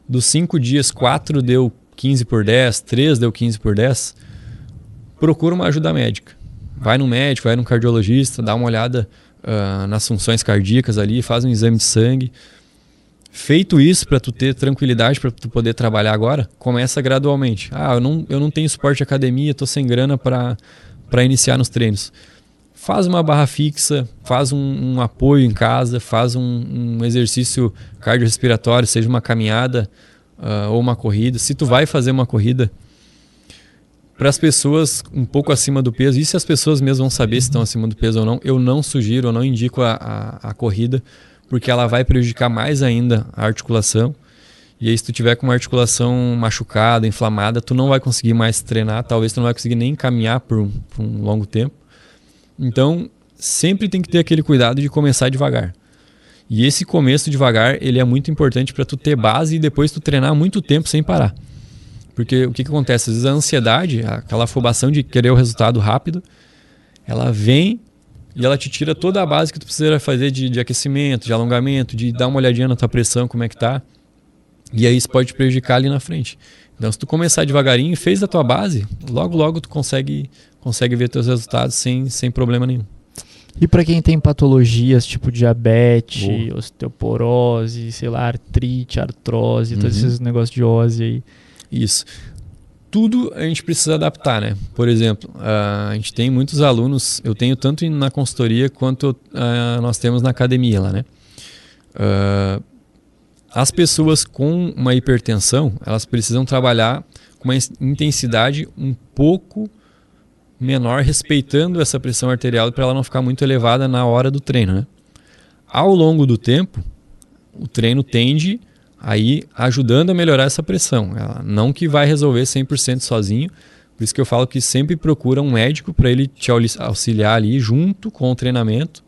Dos 5 dias, 4 deu 15/10, 3 deu 15/10, procura uma ajuda médica. Vai no médico, vai no cardiologista, dá uma olhada nas funções cardíacas ali, faz um exame de sangue. Feito isso, para tu ter tranquilidade, para tu poder trabalhar agora, começa gradualmente. Eu não tenho suporte de academia, estou sem grana para iniciar nos treinos. Faz uma barra fixa, faz um apoio em casa, faz um exercício cardiorrespiratório, seja uma caminhada ou uma corrida. Se tu vai fazer uma corrida, para as pessoas um pouco acima do peso, e se as pessoas mesmo vão saber se estão acima do peso ou não, eu não sugiro, eu não indico a corrida, porque ela vai prejudicar mais ainda a articulação. E aí se tu tiver com uma articulação machucada, inflamada, tu não vai conseguir mais treinar, talvez tu não vai conseguir nem caminhar por um longo tempo. Então, sempre tem que ter aquele cuidado de começar devagar. E esse começo devagar, ele é muito importante para tu ter base e depois tu treinar muito tempo sem parar. Porque o que acontece? Às vezes a ansiedade, aquela afobação de querer o resultado rápido, ela vem e ela te tira toda a base que tu precisa fazer de aquecimento, de alongamento, de dar uma olhadinha na tua pressão, como é que tá. E aí isso pode te prejudicar ali na frente. Então, se tu começar devagarinho e fez a tua base, logo tu consegue ver teus resultados sem problema nenhum. E para quem tem patologias tipo diabetes, osteoporose, sei lá, artrite, artrose, todos esses negócios de ose aí. Isso. Tudo a gente precisa adaptar, né? Por exemplo, a gente tem muitos alunos, eu tenho tanto na consultoria quanto nós temos na academia lá, né? As pessoas com uma hipertensão, elas precisam trabalhar com uma intensidade um pouco menor, respeitando essa pressão arterial para ela não ficar muito elevada na hora do treino, né? Ao longo do tempo, o treino tende a ir ajudando a melhorar essa pressão. Ela não que vai resolver 100% sozinho, por isso que eu falo que sempre procura um médico para ele te auxiliar ali junto com o treinamento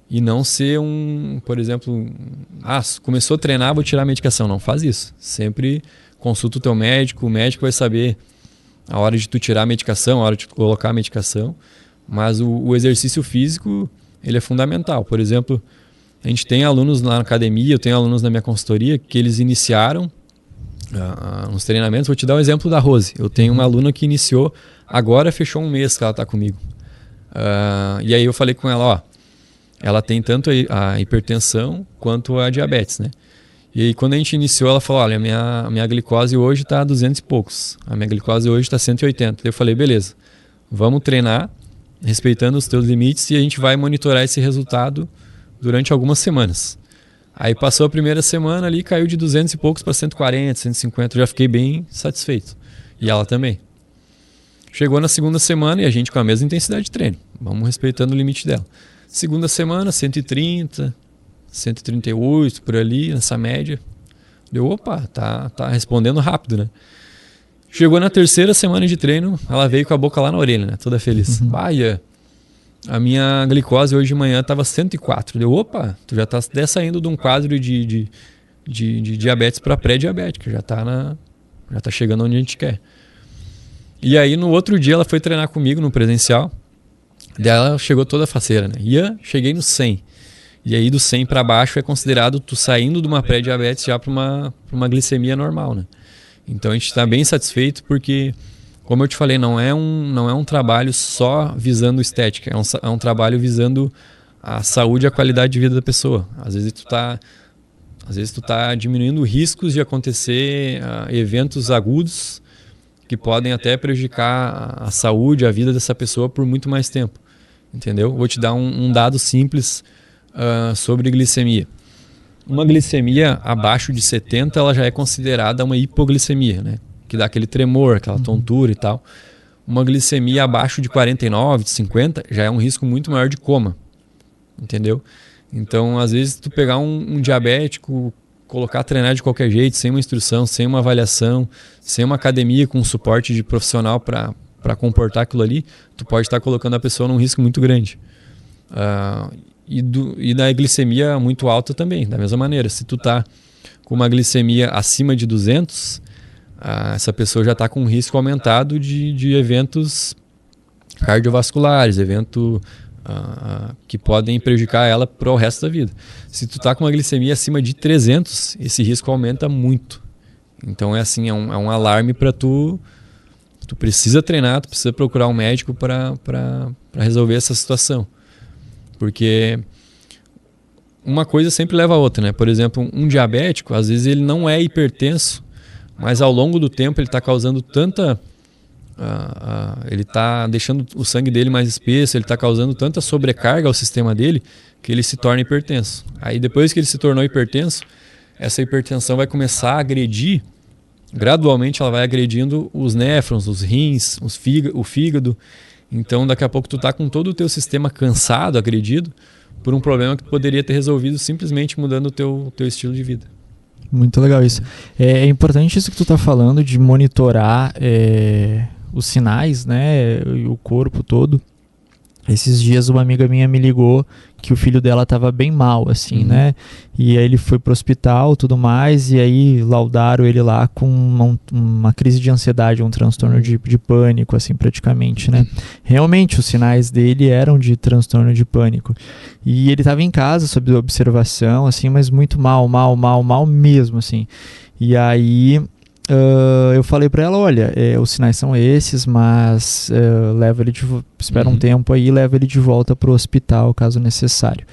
e não ser por exemplo, começou a treinar, vou tirar a medicação. Não faz isso. Sempre consulta o teu médico, o médico vai saber a hora de tu tirar a medicação, a hora de tu colocar a medicação, mas o exercício físico, ele é fundamental. Por exemplo, a gente tem alunos lá na academia, eu tenho alunos na minha consultoria que eles iniciaram nos treinamentos. Vou te dar um exemplo da Rose. Eu tenho uma aluna que iniciou, agora fechou um mês que ela está comigo. E aí eu falei com ela, ela tem tanto a hipertensão quanto a diabetes, né? E aí quando a gente iniciou, ela falou, olha, a minha glicose hoje está 200 e poucos. A minha glicose hoje está 180. Eu falei, beleza, vamos treinar, respeitando os teus limites, e a gente vai monitorar esse resultado durante algumas semanas. Aí passou a primeira semana ali, caiu de 200 e poucos para 140, 150, eu já fiquei bem satisfeito. E ela também. Chegou na segunda semana e a gente com a mesma intensidade de treino. Vamos respeitando o limite dela. Segunda semana, 130, 138, por ali, nessa média. Deu, opa, tá respondendo rápido, né? Chegou na terceira semana de treino, ela veio com a boca lá na orelha, né? Toda feliz. A minha glicose hoje de manhã estava 104. Deu, opa, tu já está até saindo de um quadro de diabetes para pré-diabética. Já tá chegando onde a gente quer. E aí no outro dia ela foi treinar comigo no presencial. Daí ela chegou toda faceira, né? Cheguei no 100. E aí do 100 para baixo é considerado tu saindo de uma pré-diabetes já para uma glicemia normal, né? Então a gente está bem satisfeito porque, como eu te falei, não é um trabalho só visando estética, é um trabalho visando a saúde e a qualidade de vida da pessoa. Às vezes tu tá diminuindo riscos de acontecer eventos agudos que podem até prejudicar a saúde, a vida dessa pessoa por muito mais tempo. Entendeu? Vou te dar um dado simples sobre glicemia. Uma glicemia abaixo de 70, ela já é considerada uma hipoglicemia, né? Que dá aquele tremor, aquela tontura e tal. Uma glicemia abaixo de 49, de 50, já é um risco muito maior de coma. Entendeu? Então, às vezes, tu pegar um diabético, colocar a treinar de qualquer jeito, sem uma instrução, sem uma avaliação, sem uma academia com suporte de profissional para comportar aquilo ali, tu pode estar colocando a pessoa num risco muito grande. E da glicemia muito alta também, da mesma maneira. Se tu tá com uma glicemia acima de 200, essa pessoa já está com um risco aumentado de eventos cardiovasculares, eventos que podem prejudicar ela para o resto da vida. Se tu está com uma glicemia acima de 300, esse risco aumenta muito. Então é assim, é um alarme para tu precisa treinar, tu precisa procurar um médico para resolver essa situação. Porque uma coisa sempre leva a outra, né? Por exemplo, um diabético, às vezes ele não é hipertenso, mas ao longo do tempo ele está causando tanta... ele está deixando o sangue dele mais espesso, ele está causando tanta sobrecarga ao sistema dele que ele se torna hipertenso. Aí depois que ele se tornou hipertenso, essa hipertensão vai começar a agredir, gradualmente ela vai agredindo os néfrons, os rins, o fígado. Então daqui a pouco tu está com todo o teu sistema cansado, agredido, por um problema que tu poderia ter resolvido simplesmente mudando o teu estilo de vida. Muito legal isso. É importante isso que tu está falando de monitorar os sinais, né, o corpo todo. Esses dias uma amiga minha me ligou que o filho dela estava bem mal, assim, né? E aí ele foi pro hospital, tudo mais, e aí laudaram ele lá com uma crise de ansiedade, um transtorno de pânico, assim, praticamente, né? Realmente, os sinais dele eram de transtorno de pânico. E ele estava em casa, sob observação, assim, mas muito mal mesmo, assim. E aí... eu falei pra ela, olha, os sinais são esses, mas leva ele espera um tempo aí e leva ele de volta pro hospital, caso necessário.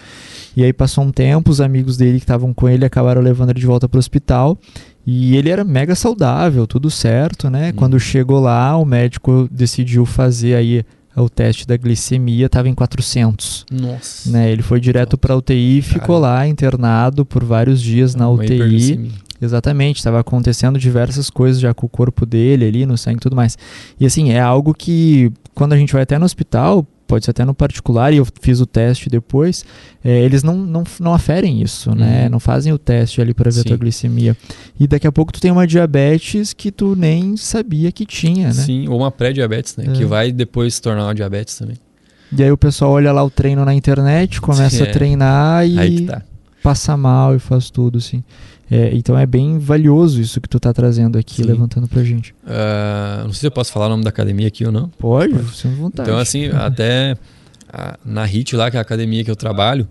E aí passou um tempo, os amigos dele que estavam com ele acabaram levando ele de volta pro hospital, e ele era mega saudável, tudo certo, né? Quando chegou lá, o médico decidiu fazer aí o teste da glicemia, estava em 400. Nossa. Né? Ele foi direto para UTI, ficou lá internado por vários dias na UTI. Exatamente, estava acontecendo diversas coisas já com o corpo dele ali, no sangue e tudo mais. E assim, é algo que quando a gente vai até no hospital, pode ser até no particular, e eu fiz o teste depois, eles não aferem isso, né? Não fazem o teste ali para ver a tua glicemia. E daqui a pouco tu tem uma diabetes que tu nem sabia que tinha, né? Sim, ou uma pré-diabetes, né? Que vai depois se tornar uma diabetes também. E aí o pessoal olha lá o treino na internet, começa a treinar e passa mal e faz tudo, assim. Então é bem valioso isso que tu tá trazendo aqui, levantando pra gente. Não sei se eu posso falar o nome da academia aqui ou não. Pode. Sem vontade. Então assim, até na HIT lá, que é a academia que eu trabalho...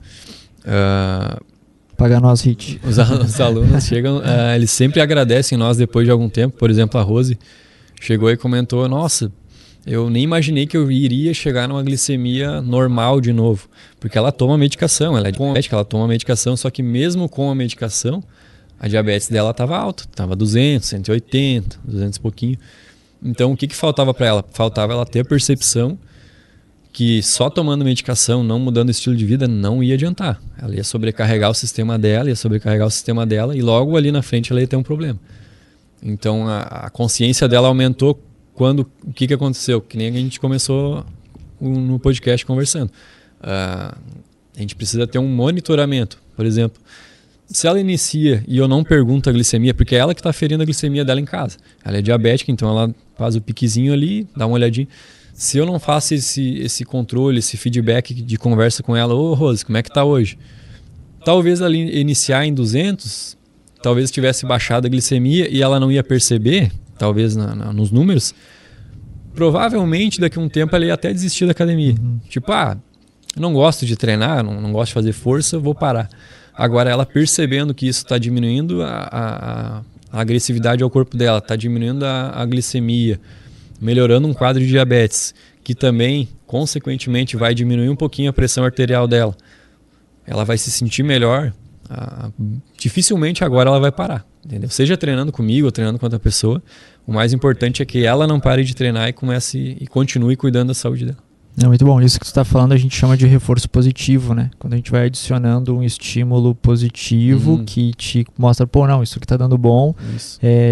Paga nós, HIT. Os alunos chegam, eles sempre agradecem nós depois de algum tempo. Por exemplo, a Rose chegou e comentou, nossa... Eu nem imaginei que eu iria chegar numa glicemia normal de novo. Porque ela toma medicação, ela é diabética, ela toma medicação, só que mesmo com a medicação, a diabetes dela estava alta. Estava 200, 180, 200 e pouquinho. Então o que faltava para ela? Faltava ela ter a percepção que só tomando medicação, não mudando o estilo de vida, não ia adiantar. Ela ia sobrecarregar o sistema dela, e logo ali na frente ela ia ter um problema. Então a consciência dela aumentou. O que aconteceu? Que nem a gente começou no podcast conversando. A gente precisa ter um monitoramento. Por exemplo, se ela inicia e eu não pergunto a glicemia, porque é ela que está aferindo a glicemia dela em casa. Ela é diabética, então ela faz o piquezinho ali, dá uma olhadinha. Se eu não faço esse controle, esse feedback de conversa com ela, ô Rose, como é que está hoje? Talvez ela iniciar em 200, talvez tivesse baixado a glicemia e ela não ia perceber, talvez nos números, provavelmente daqui a um tempo ela ia até desistir da academia. Tipo, não gosto de treinar, não gosto de fazer força, vou parar. Agora ela percebendo que isso está diminuindo a agressividade ao corpo dela, está diminuindo a glicemia, melhorando um quadro de diabetes, que também, consequentemente, vai diminuir um pouquinho a pressão arterial dela. Ela vai se sentir melhor, dificilmente agora ela vai parar. Entendeu? Seja treinando comigo ou treinando com outra pessoa, o mais importante é que ela não pare de treinar e comece e continue cuidando da saúde dela. É muito bom. Isso que tu está falando a gente chama de reforço positivo, né? Quando a gente vai adicionando um estímulo positivo que te mostra, isso aqui tá dando bom,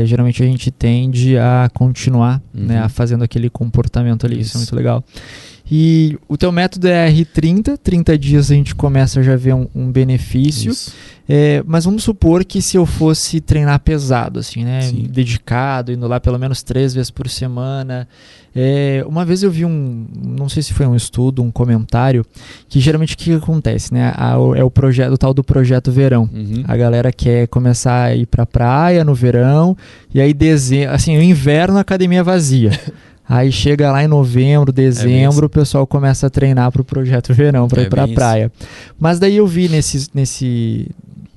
geralmente a gente tende a continuar, né, fazendo aquele comportamento ali. Isso é muito legal. E o teu método é R30, 30 dias a gente começa a já ver um benefício. Mas vamos supor que se eu fosse treinar pesado, assim, né? Dedicado, indo lá pelo menos 3 vezes por semana. Uma vez eu vi não sei se foi um estudo, um comentário, que geralmente o que acontece, né? É o tal do projeto verão. A galera quer começar a ir pra praia no verão, e aí o inverno a academia vazia. Aí chega lá em novembro, dezembro, o pessoal começa a treinar pro projeto verão, para ir pra praia. Mas daí eu vi nesse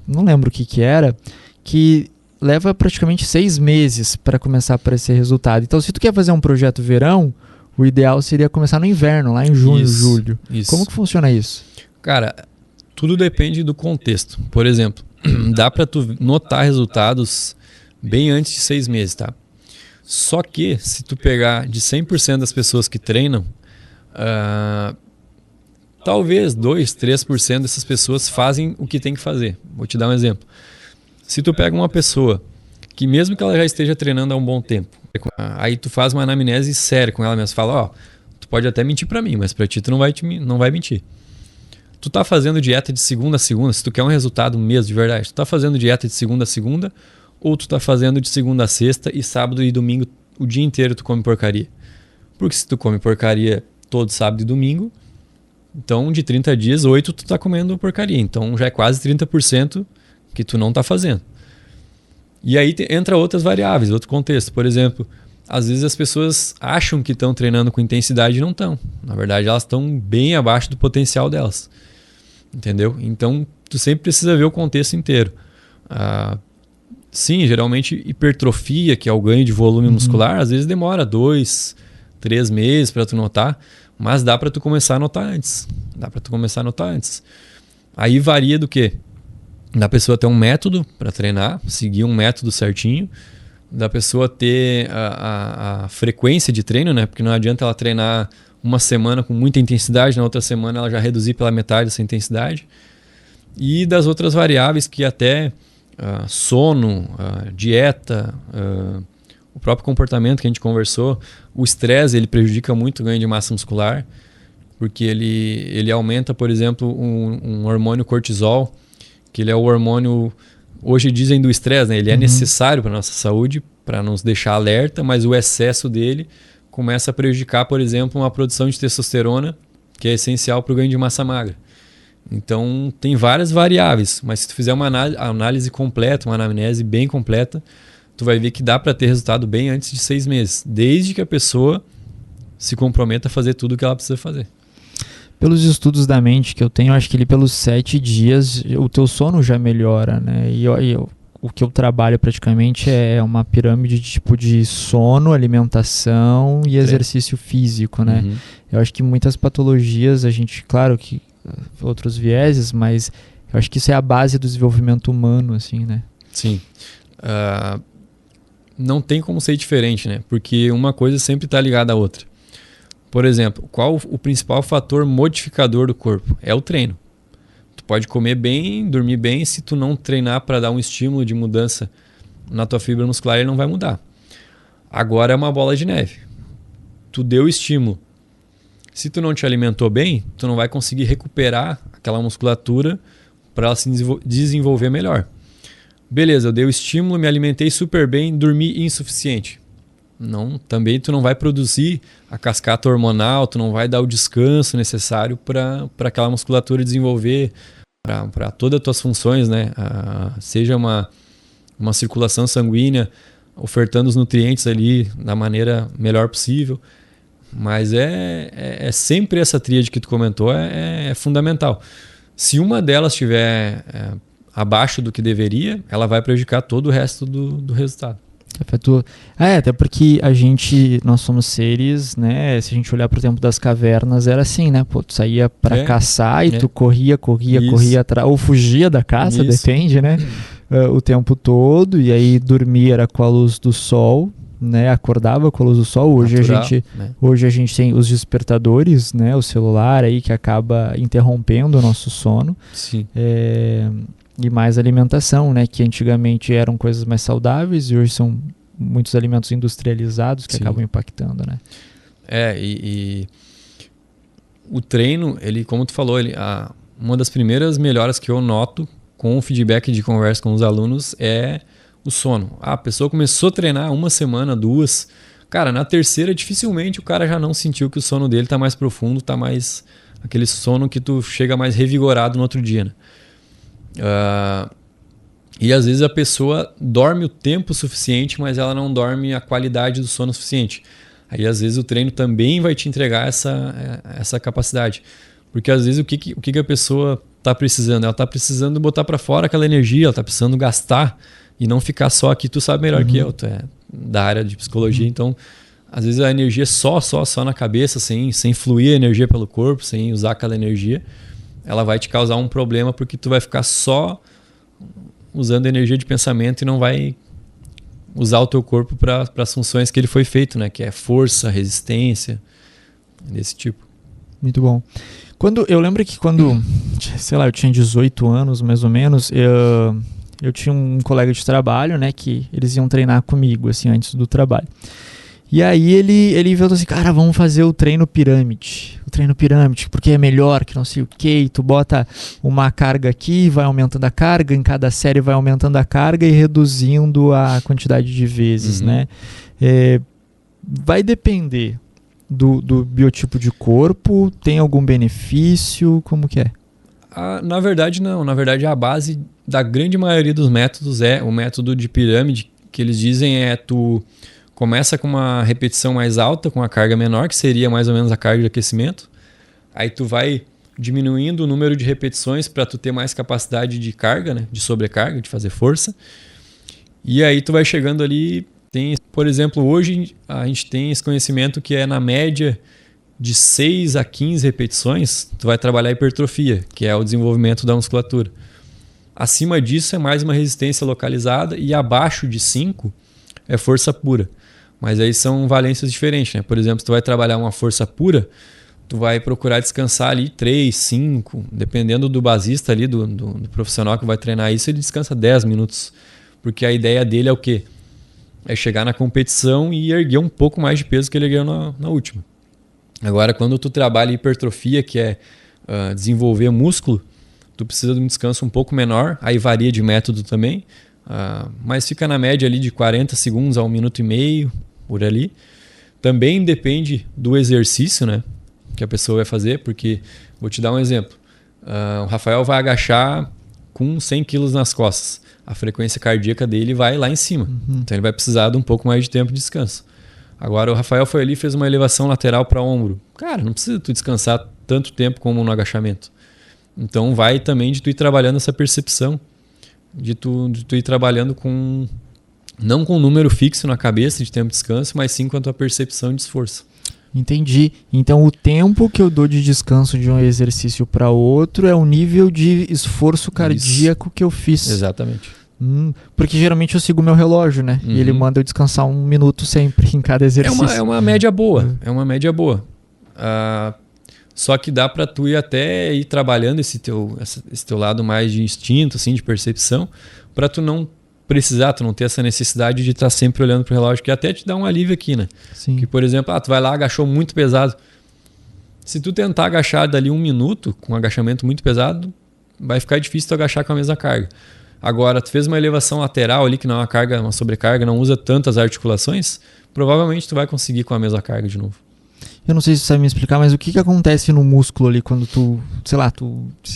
não lembro o que era, que leva praticamente 6 meses para começar a aparecer resultado. Então, se tu quer fazer um projeto verão, o ideal seria começar no inverno, lá em junho, julho. Como que funciona isso? Cara, tudo depende do contexto. Por exemplo, dá para tu notar resultados bem antes de 6 meses, tá? Só que, se tu pegar de 100% das pessoas que treinam, talvez 2, 3% dessas pessoas fazem o que tem que fazer. Vou te dar um exemplo. Se tu pega uma pessoa que mesmo que ela já esteja treinando há um bom tempo, aí tu faz uma anamnese séria com ela mesmo, fala, tu pode até mentir pra mim, mas pra ti tu não vai mentir. Tu tá fazendo dieta de segunda a segunda, se tu quer um resultado mesmo de verdade, tu tá fazendo dieta de segunda a segunda, ou tu tá fazendo de segunda a sexta e sábado e domingo o dia inteiro tu come porcaria? Porque se tu come porcaria todo sábado e domingo, então de 30 dias, 8 tu tá comendo porcaria. Então já é quase 30% que tu não tá fazendo. E aí entra outras variáveis, outro contexto. Por exemplo, às vezes as pessoas acham que estão treinando com intensidade e não estão. Na verdade, elas estão bem abaixo do potencial delas. Entendeu? Então, tu sempre precisa ver o contexto inteiro. Sim, geralmente hipertrofia, que é o ganho de volume muscular, às vezes demora 2, 3 meses para tu notar, mas dá para tu começar a notar antes. Aí varia do quê? Da pessoa ter um método para treinar, seguir um método certinho, da pessoa ter a frequência de treino, né? Porque não adianta ela treinar uma semana com muita intensidade, na outra semana ela já reduzir pela metade essa intensidade. E das outras variáveis que até sono, dieta, o próprio comportamento que a gente conversou. O estresse, ele prejudica muito o ganho de massa muscular, porque ele aumenta, por exemplo, um hormônio cortisol, que ele é o hormônio, hoje dizem do estresse, né? Ele é necessário para a nossa saúde, para nos deixar alerta, mas o excesso dele começa a prejudicar, por exemplo, uma produção de testosterona, que é essencial para o ganho de massa magra. Então, tem várias variáveis, mas se tu fizer uma análise completa, uma anamnese bem completa, tu vai ver que dá para ter resultado bem antes de 6 meses, desde que a pessoa se comprometa a fazer tudo o que ela precisa fazer. Pelos estudos da mente que eu tenho, acho que ele pelos 7 dias o teu sono já melhora, né? E o que eu trabalho praticamente é uma pirâmide de tipo de sono, alimentação e exercício físico, né? Eu acho que muitas patologias, a gente, claro que outros vieses, mas eu acho que isso é a base do desenvolvimento humano, assim, né? Sim. Não tem como ser diferente, né? Porque uma coisa sempre está ligada à outra. Por exemplo, qual o principal fator modificador do corpo? É o treino. Tu pode comer bem, dormir bem, se tu não treinar para dar um estímulo de mudança na tua fibra muscular, ele não vai mudar. Agora é uma bola de neve. Tu deu estímulo. Se tu não te alimentou bem, tu não vai conseguir recuperar aquela musculatura para ela se desenvolver melhor. Beleza, eu dei o estímulo, me alimentei super bem, dormi insuficiente. Não, também tu não vai produzir a cascata hormonal, tu não vai dar o descanso necessário para aquela musculatura desenvolver, para todas as tuas funções, né? Seja uma circulação sanguínea, ofertando os nutrientes ali da maneira melhor possível. Mas é sempre essa tríade que tu comentou, é fundamental. Se uma delas estiver abaixo do que deveria, ela vai prejudicar todo o resto do resultado. Até porque nós somos seres, né? Se a gente olhar para o tempo das cavernas, era assim, né? Pô, tu saía para caçar e tu corria atrás, ou fugia da caça, depende, né? O tempo todo, e aí dormia era com a luz do sol, né? Acordava com a luz do sol. Hoje a gente tem os despertadores, né? O celular aí que acaba interrompendo o nosso sono. Sim. E mais alimentação, né? Que antigamente eram coisas mais saudáveis e hoje são muitos alimentos industrializados que acabam impactando, né? E o treino, ele, como tu falou, uma das primeiras melhoras que eu noto com o feedback de conversa com os alunos é o sono. A pessoa começou a treinar 1 semana, 2. Cara, na terceira, dificilmente o cara já não sentiu que o sono dele tá mais profundo, tá mais aquele sono que tu chega mais revigorado no outro dia, né? E às vezes a pessoa dorme o tempo suficiente, mas ela não dorme a qualidade do sono suficiente. Aí às vezes o treino também vai te entregar essa capacidade. Porque às vezes o que a pessoa está precisando? Ela está precisando botar para fora aquela energia, ela está precisando gastar e não ficar só aqui. Tu sabe melhor que eu, tu é da área de psicologia, então às vezes a energia é só na cabeça, sem fluir a energia pelo corpo, sem usar aquela energia, ela vai te causar um problema porque tu vai ficar só usando energia de pensamento e não vai usar o teu corpo para as funções que ele foi feito, né? Que é força, resistência, desse tipo. Muito bom. Eu lembro que quando, sei lá, eu tinha 18 anos, mais ou menos, eu tinha um colega de trabalho, né? Que eles iam treinar comigo, assim, antes do trabalho. E aí ele veio assim, cara, vamos fazer o treino pirâmide. O treino pirâmide, porque é melhor, que não sei o quê. E tu bota uma carga aqui, vai aumentando a carga, em cada série vai aumentando a carga e reduzindo a quantidade de vezes, né? Vai depender do biotipo de corpo, tem algum benefício, como que é? Na verdade, não. Na verdade, a base da grande maioria dos métodos é o método de pirâmide, que eles dizem tu começa com uma repetição mais alta, com a carga menor, que seria mais ou menos a carga de aquecimento. Aí tu vai diminuindo o número de repetições para tu ter mais capacidade de carga, né? De sobrecarga, de fazer força. E aí tu vai chegando ali, por exemplo, hoje a gente tem esse conhecimento que é na média de 6 a 15 repetições, tu vai trabalhar hipertrofia, que é o desenvolvimento da musculatura. Acima disso é mais uma resistência localizada e abaixo de 5 é força pura. Mas aí são valências diferentes, né? Por exemplo, se tu vai trabalhar uma força pura, tu vai procurar descansar ali 3, 5, dependendo do basista ali, do profissional que vai treinar isso, ele descansa 10 minutos. Porque a ideia dele é o quê? É chegar na competição e erguer um pouco mais de peso que ele ergueu na última. Agora, quando tu trabalha hipertrofia, que é desenvolver músculo, tu precisa de um descanso um pouco menor, aí varia de método também, mas fica na média ali de 40 segundos a 1 minuto e meio, por ali. Também depende do exercício, né, que a pessoa vai fazer, porque, vou te dar um exemplo, o Rafael vai agachar com 100 quilos nas costas, a frequência cardíaca dele vai lá em cima, então ele vai precisar de um pouco mais de tempo de descanso. Agora o Rafael foi ali e fez uma elevação lateral para ombro. Cara, não precisa tu descansar tanto tempo como no agachamento. Então vai também de tu ir trabalhando essa percepção, de tu ir trabalhando não com um número fixo na cabeça de tempo de descanso, mas sim com a tua percepção de esforço. Entendi. Então o tempo que eu dou de descanso de um exercício para outro é o nível de esforço cardíaco que eu fiz. Exatamente. Porque geralmente eu sigo meu relógio, né? E ele manda eu descansar 1 minuto sempre em cada exercício. É uma média boa. É uma média boa. Só que dá para tu até ir trabalhando esse teu lado mais de instinto, assim, de percepção, para tu não precisar, tu não ter essa necessidade de estar sempre olhando pro relógio, que até te dá um alívio aqui, né? Sim. Que, por exemplo, tu vai lá, agachou muito pesado. Se tu tentar agachar dali 1 minuto, com um agachamento muito pesado, vai ficar difícil tu agachar com a mesma carga. Agora, tu fez uma elevação lateral ali, que não é uma carga, uma sobrecarga, não usa tantas articulações, provavelmente tu vai conseguir com a mesma carga de novo. Eu não sei se você sabe me explicar, mas o que acontece no músculo ali quando tu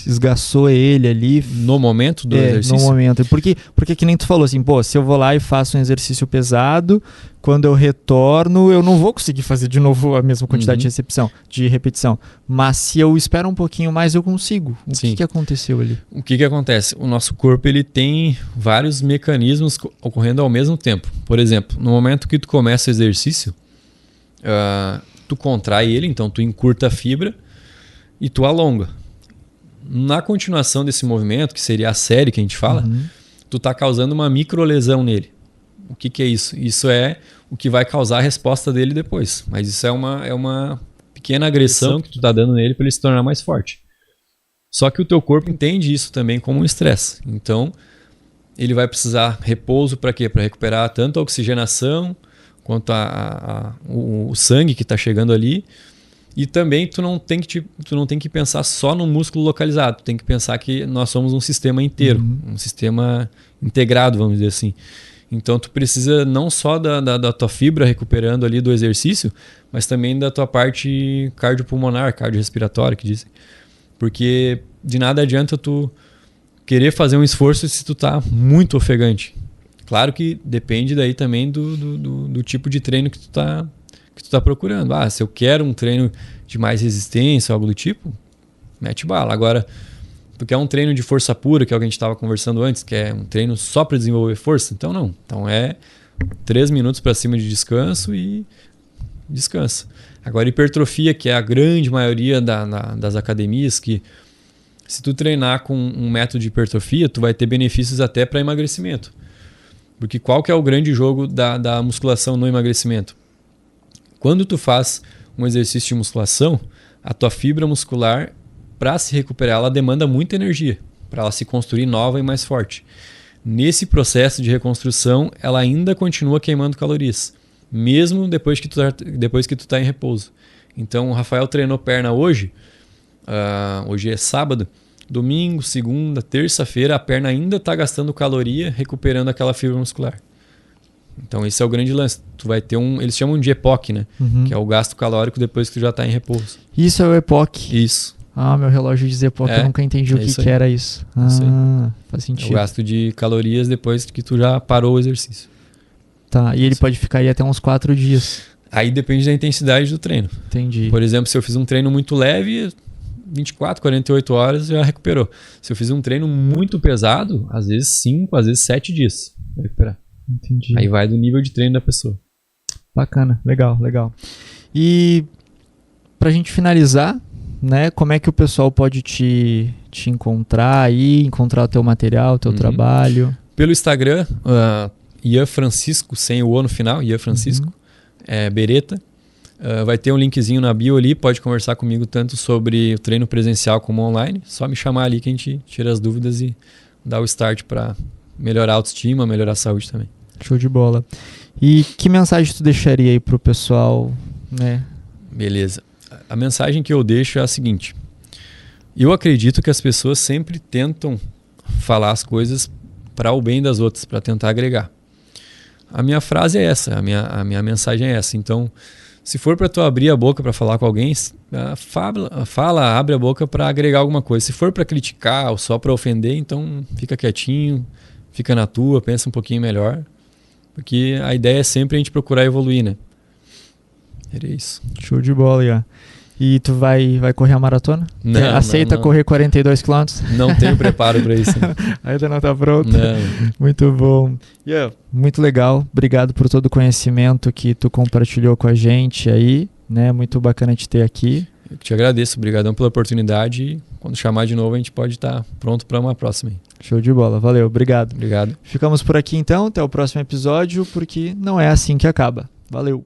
esgaçou ele ali? No momento do exercício? No momento. Porque que nem tu falou assim, pô, se eu vou lá e faço um exercício pesado, quando eu retorno, eu não vou conseguir fazer de novo a mesma quantidade de repetição. Mas se eu espero um pouquinho mais, eu consigo. O que aconteceu ali? O que acontece? O nosso corpo ele tem vários mecanismos ocorrendo ao mesmo tempo. Por exemplo, no momento que tu começa o exercício, tu contrai ele, então tu encurta a fibra e tu alonga. Na continuação desse movimento, que seria a série que a gente fala, tu tá causando uma microlesão nele. O que é isso? Isso é o que vai causar a resposta dele depois. Mas isso é uma pequena agressão que tu tá dando nele para ele se tornar mais forte. Só que o teu corpo entende isso também como um estresse. Então, ele vai precisar repouso para quê? Para recuperar tanto a oxigenação quanto o sangue que está chegando ali. E também tu não tem que pensar só no músculo localizado, tu tem que pensar que nós somos um sistema inteiro, um sistema integrado, vamos dizer assim. Então tu precisa não só da tua fibra recuperando ali do exercício, mas também da tua parte cardiopulmonar, cardiorrespiratória, que dizem. Porque de nada adianta tu querer fazer um esforço se tu tá muito ofegante. Claro que depende daí também do tipo de treino que tu tá procurando. Se eu quero um treino de mais resistência, algo do tipo, mete bala. Agora, tu quer um treino de força pura, que é o que a gente estava conversando antes, que é um treino só para desenvolver força? Então não. Então é 3 minutos para cima de descanso e descansa. Agora, hipertrofia, que é a grande maioria das academias, que se tu treinar com um método de hipertrofia, tu vai ter benefícios até para emagrecimento. Porque qual que é o grande jogo da musculação no emagrecimento? Quando tu faz um exercício de musculação, a tua fibra muscular, para se recuperar, ela demanda muita energia, para ela se construir nova e mais forte. Nesse processo de reconstrução, ela ainda continua queimando calorias, mesmo depois que tu tá em repouso. Então, o Rafael treinou perna hoje é sábado, domingo, segunda, terça-feira, a perna ainda está gastando caloria, recuperando aquela fibra muscular. Então esse é o grande lance. Tu vai ter eles chamam de EPOC, né? Que é o gasto calórico depois que tu já está em repouso. Isso é o EPOC? Isso. Meu relógio diz EPOC, eu nunca entendi o que era isso. Faz sentido. É o gasto de calorias depois que tu já parou o exercício. Tá, e ele pode ficar aí até uns 4 dias. Aí depende da intensidade do treino. Entendi. Por exemplo, se eu fiz um treino muito leve, 24, 48 horas já recuperou. Se eu fiz um treino muito pesado, às vezes 5, às vezes 7 dias vai recuperar. Entendi. Aí vai do nível de treino da pessoa. Bacana, legal. E pra gente finalizar, né, como é que o pessoal pode te encontrar aí, encontrar o teu material, o teu trabalho? Pelo Instagram, Ian Francisco, sem o O no final, Ian Francisco, Beretta. Vai ter um linkzinho na bio ali, pode conversar comigo tanto sobre o treino presencial como online. Só me chamar ali que a gente tira as dúvidas e dá o start para melhorar a autoestima, melhorar a saúde também. Show de bola. E que mensagem tu deixaria aí pro pessoal, né? Beleza. A mensagem que eu deixo é a seguinte. Eu acredito que as pessoas sempre tentam falar as coisas para o bem das outras, para tentar agregar. A minha frase é essa, a minha mensagem é essa. Então, se for para tu abrir a boca para falar com alguém, abre a boca para agregar alguma coisa. Se for para criticar ou só para ofender, então fica quietinho, fica na tua, pensa um pouquinho melhor. Porque a ideia é sempre a gente procurar evoluir, né? Era isso. Show de bola, Ian. E tu vai correr a maratona? Não, aceita não. correr 42 km? Não tenho preparo para isso. Né? Ainda não tá pronto? Não. Muito bom. Yeah. Muito legal. Obrigado por todo o conhecimento que tu compartilhou com a gente aí, né? Muito bacana te ter aqui. Eu te agradeço. Obrigadão pela oportunidade. E quando chamar de novo, a gente pode estar pronto para uma próxima. Show de bola. Valeu. Obrigado. Obrigado. Ficamos por aqui então. Até o próximo episódio, porque não é assim que acaba. Valeu.